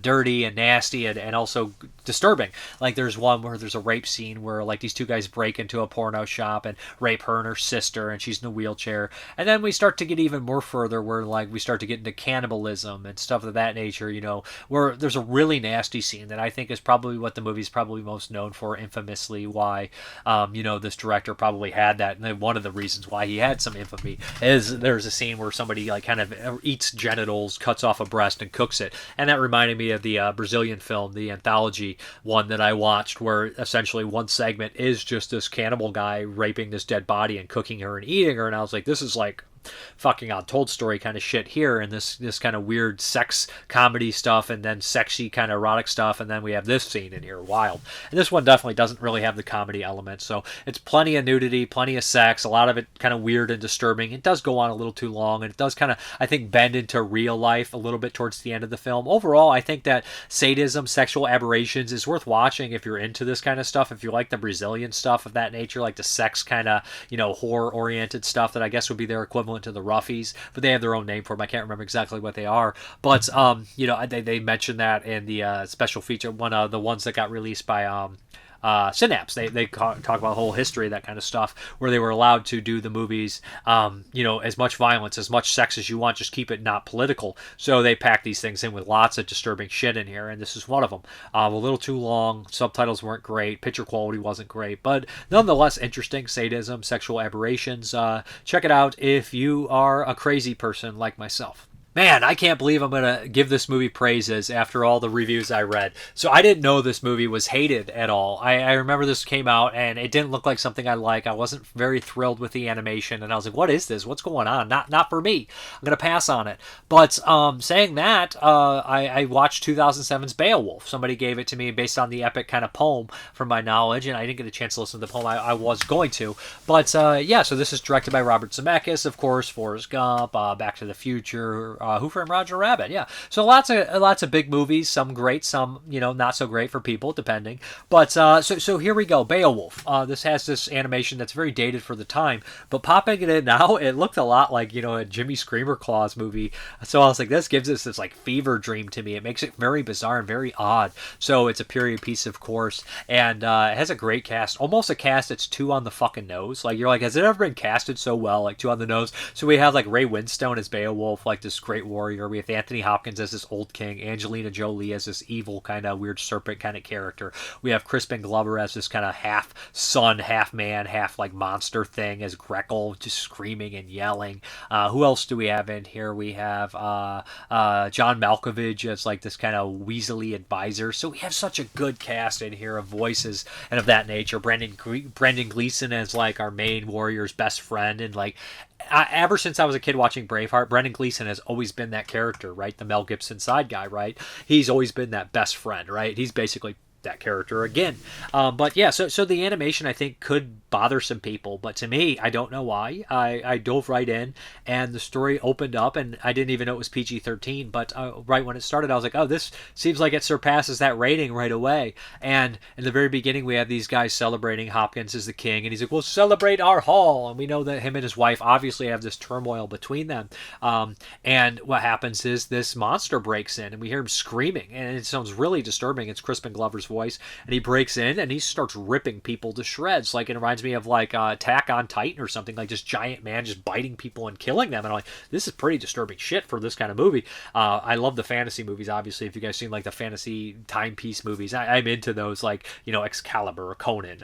dirty and nasty and also disturbing. Like there's one where there's a rape scene where like these two guys break into a porno shop and rape her and her sister, and she's in a wheelchair. And then we start to get even more further where like we start to get into cannibalism and stuff of that nature, where there's a really nasty scene that I think is probably what the movie's probably most known for, infamously why this director probably had that. And one of the reasons why he had some infamy is there's a scene where somebody like kind of eats genitals, cuts off a breast and cooks it. And that reminded me of the Brazilian film, the anthology one that I watched, where essentially one segment is just this cannibal guy raping this dead body and cooking her and eating her. And I was like, this is like fucking Untold Story kind of shit here, and this kind of weird sex comedy stuff, and then sexy kind of erotic stuff, and then we have this scene in here, wild. And this one definitely doesn't really have the comedy element, so it's plenty of nudity, plenty of sex, a lot of it kind of weird and disturbing. It does go on a little too long, and it does kind of, I think, bend into real life a little bit towards the end of the film. Overall, I think that Sadism, Sexual Aberrations is worth watching if you're into this kind of stuff, if you like the Brazilian stuff of that nature, like the sex kind of, horror-oriented stuff that I guess would be their equivalent to the Roughies, but they have their own name for them. I can't remember exactly what they are, but they mentioned that in the special feature, one of the ones that got released by Synapse. They talk about the whole history of that kind of stuff, where they were allowed to do the movies, as much violence, as much sex as you want, just keep it not political. So they pack these things in with lots of disturbing shit in here, and this is one of them. A little too long, subtitles weren't great, picture quality wasn't great, but nonetheless interesting. Sadism, Sexual Aberrations. Check it out if you are a crazy person like myself. man, I can't believe I'm going to give this movie praises after all the reviews I read. So I didn't know this movie was hated at all. I remember this came out and it didn't look like something I like. I wasn't very thrilled with the animation and I was like, what is this? What's going on? Not for me. I'm going to pass on it. But saying that, I watched 2007's Beowulf. Somebody gave it to me based on the epic kind of poem from my knowledge, and I didn't get a chance to listen to the poem. I was going to. But yeah, so this is directed by Robert Zemeckis, of course, Forrest Gump, Back to the Future, Who Framed Roger Rabbit, yeah. So lots of big movies, some great, some, not so great for people, depending. But so here we go, Beowulf. This has this animation that's very dated for the time, but popping it in now, it looked a lot like, a Jimmy Screamer Claus movie. So I was like, this gives us this like fever dream to me. It makes it very bizarre and very odd. So it's a period piece, of course, and it has a great cast, almost a cast that's too on the fucking nose. Like, you're like, has it ever been casted so well, like too on the nose? So we have like Ray Winstone as Beowulf, like this great warrior. We have Anthony Hopkins as this old king, Angelina Jolie as this evil kind of weird serpent kind of character. We have Crispin Glover as this kind of half son, half man, half like monster thing as Gretel, just screaming and yelling. Who else do we have in here? We have John Malkovich as like this kind of Weasley advisor. So we have such a good cast in here of voices and of that nature. Brendan Gleeson as like our main warrior's best friend, and like ever since I was a kid watching Braveheart, Brendan Gleeson has always been that character, right? The Mel Gibson side guy, right? He's always been that best friend, right? He's basically that character again. But yeah, so the animation I think could bother some people, but to me, I don't know why. I dove right in and the story opened up and I didn't even know it was PG-13, but right when it started I was like, oh, this seems like it surpasses that rating right away. And in the very beginning we have these guys celebrating Hopkins as the king, and he's like, we'll celebrate our hall, and we know that him and his wife obviously have this turmoil between them. And what happens is this monster breaks in and we hear him screaming and it sounds really disturbing. It's Crispin Glover's voice, and he breaks in and he starts ripping people to shreds. Like, it reminds me of like Attack on Titan or something, like this giant man just biting people and killing them, and I'm like, this is pretty disturbing shit for this kind of movie. I love the fantasy movies, obviously. If you guys seen like the fantasy timepiece movies, I'm into those, like, Excalibur or Conan,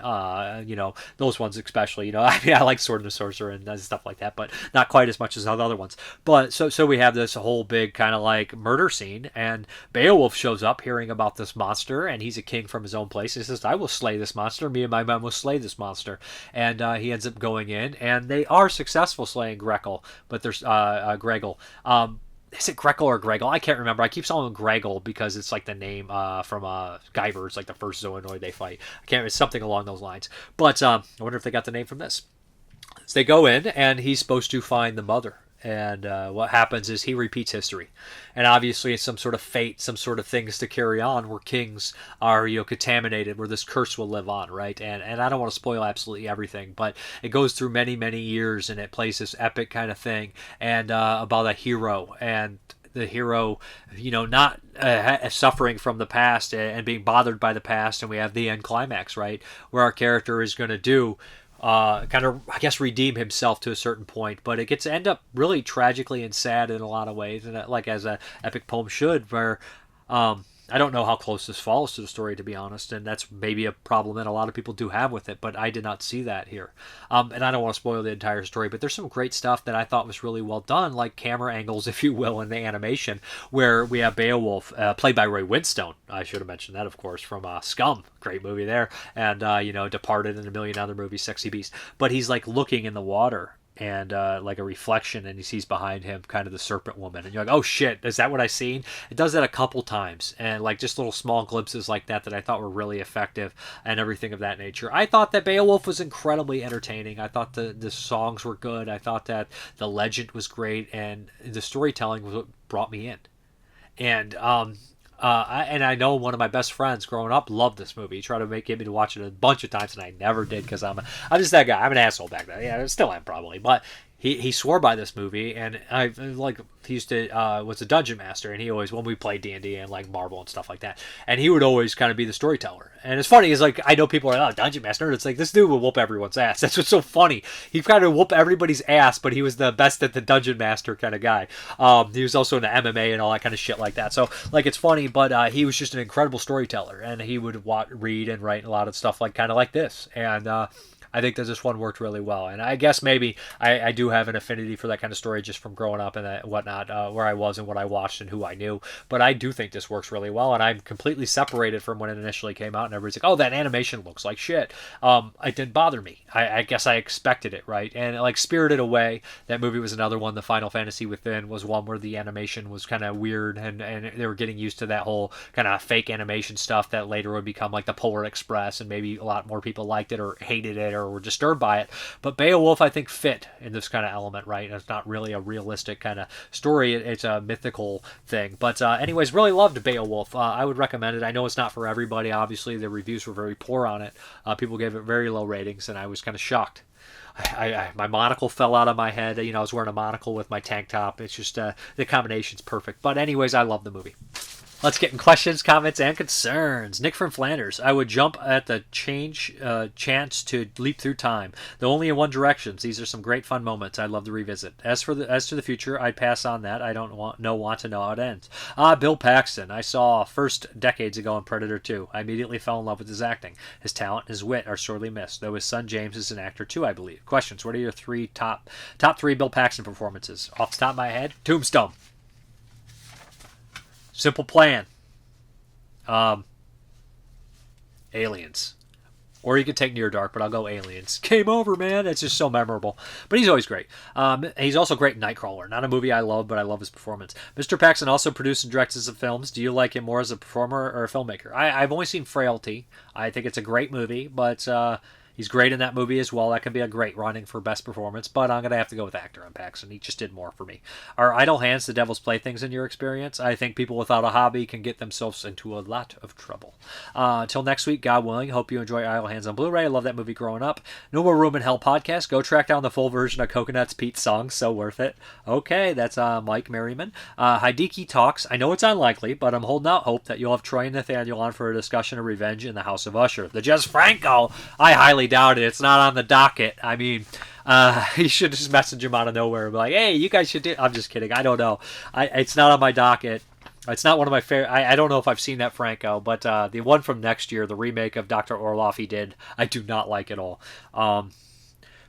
those ones especially. I mean, I like Sword and the Sorcerer and stuff like that, but not quite as much as the other ones. But so we have this whole big kind of like murder scene, and Beowulf shows up hearing about this monster, and he's a king from his own place. He says, I will slay this monster. Me and my men will slay this monster. And he ends up going in, and they are successful slaying Gretel, but there's Gregel. Is it Gretel or Gregel? I can't remember. I keep calling him Gregel because it's like the name from Guyver. It's like the first Zoonoid they fight. I can't. It's something along those lines. But I wonder if they got the name from this. So they go in, and he's supposed to find the mother. And what happens is he repeats history. And obviously it's some sort of fate, some sort of things to carry on where kings are, contaminated, where this curse will live on, right? And I don't want to spoil absolutely everything, but it goes through many, many years, and it plays this epic kind of thing, and about a hero, and the hero, not suffering from the past and being bothered by the past, and we have the end climax, right? Where our character is going to do kind of, I guess, redeem himself to a certain point, but it gets to end up really tragically and sad in a lot of ways, and like as an epic poem should, where I don't know how close this follows to the story, to be honest, and that's maybe a problem that a lot of people do have with it, but I did not see that here. And I don't want to spoil the entire story, but there's some great stuff that I thought was really well done, like camera angles, if you will, in the animation, where we have Beowulf, played by Ray Winstone. I should have mentioned that, of course, from Scum. Great movie there. And, Departed and a million other movies, Sexy Beast. But he's, like, looking in the water, and like a reflection, and he sees behind him kind of the serpent woman, and you're like, oh shit, is that what I seen? It does that a couple times, and like just little small glimpses like that I thought were really effective, and everything of that nature. I thought that Beowulf was incredibly entertaining. I thought the songs were good. I thought that the legend was great, and the storytelling was what brought me in. And I know one of my best friends growing up loved this movie. He tried to get me to watch it a bunch of times, and I never did because I'm just that guy. I'm an asshole back then. Yeah, I still am probably, but he swore by this movie, and he used to was a dungeon master, and he always, when we played D&D and like Marvel and stuff like that, and he would always kind of be the storyteller. And it's funny, is like, I know people are like, oh, dungeon master, it's like, this dude will whoop everyone's ass. That's what's so funny. He kind of whoop everybody's ass, but he was the best at the dungeon master kind of guy. He was also into MMA and all that kind of shit like that. So like, it's funny, but he was just an incredible storyteller, and he would read and write a lot of stuff like kind of like this. And I think that this one worked really well. And I guess maybe I do have an affinity for that kind of story just from growing up and that whatnot, where I was and what I watched and who I knew. But I do think this works really well, and I'm completely separated from when it initially came out, and everybody's like, oh, that animation looks like shit. It didn't bother me. I guess I expected it, right? And like Spirited Away, that movie was another one. The Final Fantasy Within was one where the animation was kind of weird, and they were getting used to that whole kind of fake animation stuff that later would become like the Polar Express, and maybe a lot more people liked it or hated it or were disturbed by it. But Beowulf, I think, fit in this kind of element, right? It's not really a realistic kind of story. It's a mythical thing. But anyways, really loved Beowulf. I would recommend it. I know it's not for everybody. Obviously, the reviews were very poor on it. People gave it very low ratings, and I was kind of shocked. My monocle fell out of my head. I was wearing a monocle with my tank top. It's just the combination's perfect. But anyways, I love the movie. Let's get in questions, comments, and concerns. Nick from Flanders. I would jump at the chance to leap through time, though only in one direction. These are some great fun moments I'd love to revisit. As to the future, I'd pass on that. I don't want to know how it ends. Bill Paxton. I saw first decades ago in Predator 2. I immediately fell in love with his acting. His talent and his wit are sorely missed, though his son James is an actor too, I believe. Questions. What are your top three Bill Paxton performances? Off the top of my head, Tombstone. Simple Plan. Aliens. Or you could take Near Dark, but I'll go Aliens. Game over, man. It's just so memorable. But he's always great. He's also great in Nightcrawler. Not a movie I love, but I love his performance. Mr. Paxton also produced and directed some films. Do you like him more as a performer or a filmmaker? I've only seen Frailty. I think it's a great movie, but he's great in that movie as well. That can be a great running for best performance, but I'm going to have to go with actor on Paxton. He just did more for me. Are Idle Hands the Devil's Playthings in your experience? I think people without a hobby can get themselves into a lot of trouble. Until next week, God willing, hope you enjoy Idle Hands on Blu-ray. I love that movie growing up. No More Room in Hell podcast. Go track down the full version of Coconut's Pete's song. So worth it. Okay, that's Mike Merriman. Hideki Talks. I know it's unlikely, but I'm holding out hope that you'll have Troy and Nathaniel on for a discussion of revenge in the House of Usher. The Jess Franco. I highly doubt it. It's not on the docket. I mean, you should just message him out of nowhere and be like, hey, you guys should do... I'm just kidding. I don't know. It's not on my docket. It's not one of my favorite... I don't know if I've seen that Franco, but the one from next year, the remake of Dr. Orloff he did, I do not like at all.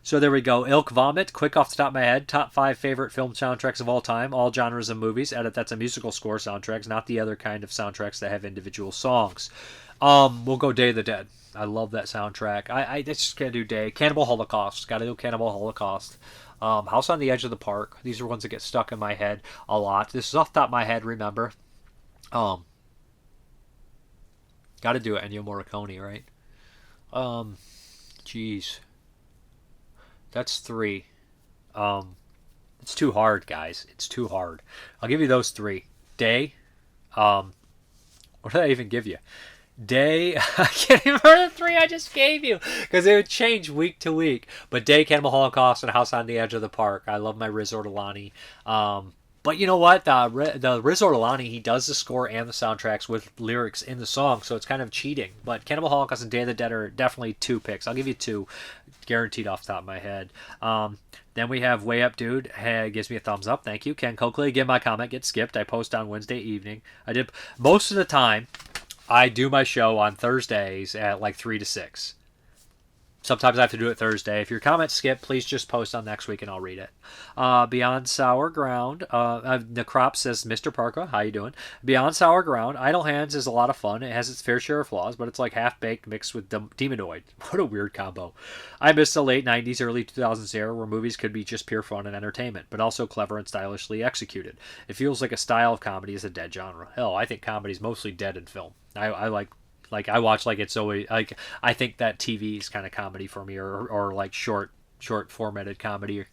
So there we go. Ilk Vomit, quick off the top of my head, top 5 favorite film soundtracks of all time, all genres of movies. Edit, that's a musical score soundtracks, not the other kind of soundtracks that have individual songs. We'll go Day of the Dead. I love that soundtrack. I just gotta do Day. Cannibal Holocaust. Gotta do Cannibal Holocaust. House on the Edge of the Park. These are ones that get stuck in my head a lot. This is off the top of my head, remember. Gotta do it. Ennio Morricone, right? Jeez. That's 3. It's too hard, guys. It's too hard. I'll give you those 3. Day. What did I even give you? Day, I can't even remember the 3 I just gave you because it would change week to week. But Day, Cannibal Holocaust, and House on the Edge of the Park. I love my Riz Ortolani. But you know what? The Riz Ortolani, he does the score and the soundtracks with lyrics in the song, so it's kind of cheating. But Cannibal Holocaust and Day of the Dead are definitely 2 picks. I'll give you 2, guaranteed off the top of my head. Then we have Way Up Dude. Hey, gives me a thumbs up. Thank you. Ken Coakley, again, my comment gets skipped. I post on Wednesday evening. I did most of the time. I do my show on Thursdays at like 3 to 6. Sometimes I have to do it Thursday. If your comments skip, please just post on next week and I'll read it. Beyond Sour Ground. Necrop says, Mr. Parka, how you doing? Beyond Sour Ground. Idle Hands is a lot of fun. It has its fair share of flaws, but it's like half-baked mixed with Demonoid. What a weird combo. I miss the late 90s, early 2000s era where movies could be just pure fun and entertainment, but also clever and stylishly executed. It feels like a style of comedy is a dead genre. Hell, I think comedy is mostly dead in film. I I watch like it's always like I think that TV is kind of comedy for me, or like short formatted comedy.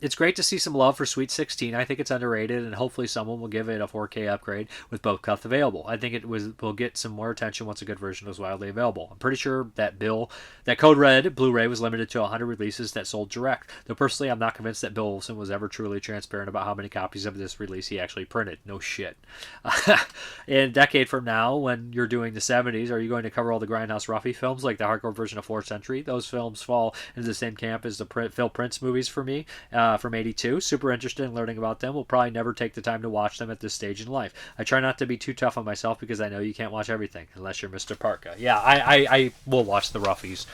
It's great to see some love for Sweet 16. I think it's underrated, and hopefully someone will give it a 4K upgrade with both cuts available. I think will get some more attention once a good version is widely available. I'm pretty sure that Code Red Blu-ray was limited to 100 releases that sold direct. Though personally, I'm not convinced that Bill Wilson was ever truly transparent about how many copies of this release he actually printed. No shit. In a decade from now, when you're doing the 70s, are you going to cover all the Grindhouse Ruffy films like the hardcore version of 4th Century? Those films fall into the same camp as the Phil Prince movies for me from 82. Super interested in learning about them. Will probably never take the time to watch them at this stage in life. I try not to be too tough on myself because I know you can't watch everything unless you're Mr. Parka. Yeah, I will watch the Ruffies.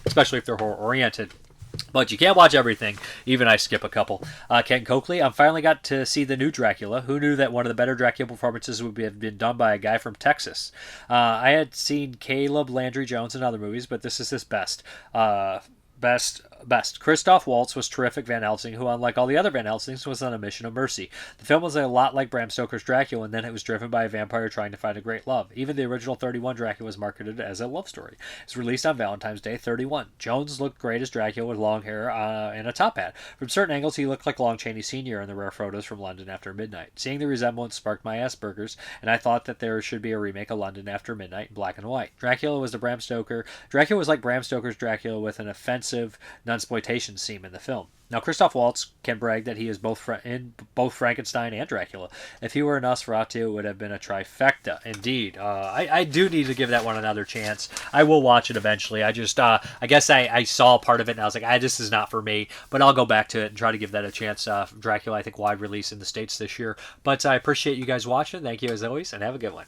especially if they're horror-oriented. But you can't watch everything. Even I skip a couple. Ken Coakley, I finally got to see the new Dracula. Who knew that one of the better Dracula performances would have been done by a guy from Texas? I had seen Caleb Landry Jones in other movies, but this is his best. Best. Christoph Waltz was terrific Van Helsing, who, unlike all the other Van Helsings, was on a mission of mercy. The film was a lot like Bram Stoker's Dracula, and then it was driven by a vampire trying to find a great love. Even the original 31 Dracula was marketed as a love story. It was released on Valentine's Day 31. Jones looked great as Dracula with long hair and a top hat. From certain angles, he looked like Lon Chaney Sr. in the rare photos from London After Midnight. Seeing the resemblance sparked my Asperger's, and I thought that there should be a remake of London After Midnight in black and white. Dracula was like Bram Stoker's Dracula with an offensive nunsploitation scene in the film. Now, Christoph Waltz can brag that he is in both Frankenstein and Dracula. If he were a Nosferatu, it would have been a trifecta. Indeed. I do need to give that one another chance. I will watch it eventually. I just, I guess I saw part of it and I was like, this is not for me. But I'll go back to it and try to give that a chance. Dracula, I think, wide release in the States this year. But I appreciate you guys watching. Thank you as always, and have a good one.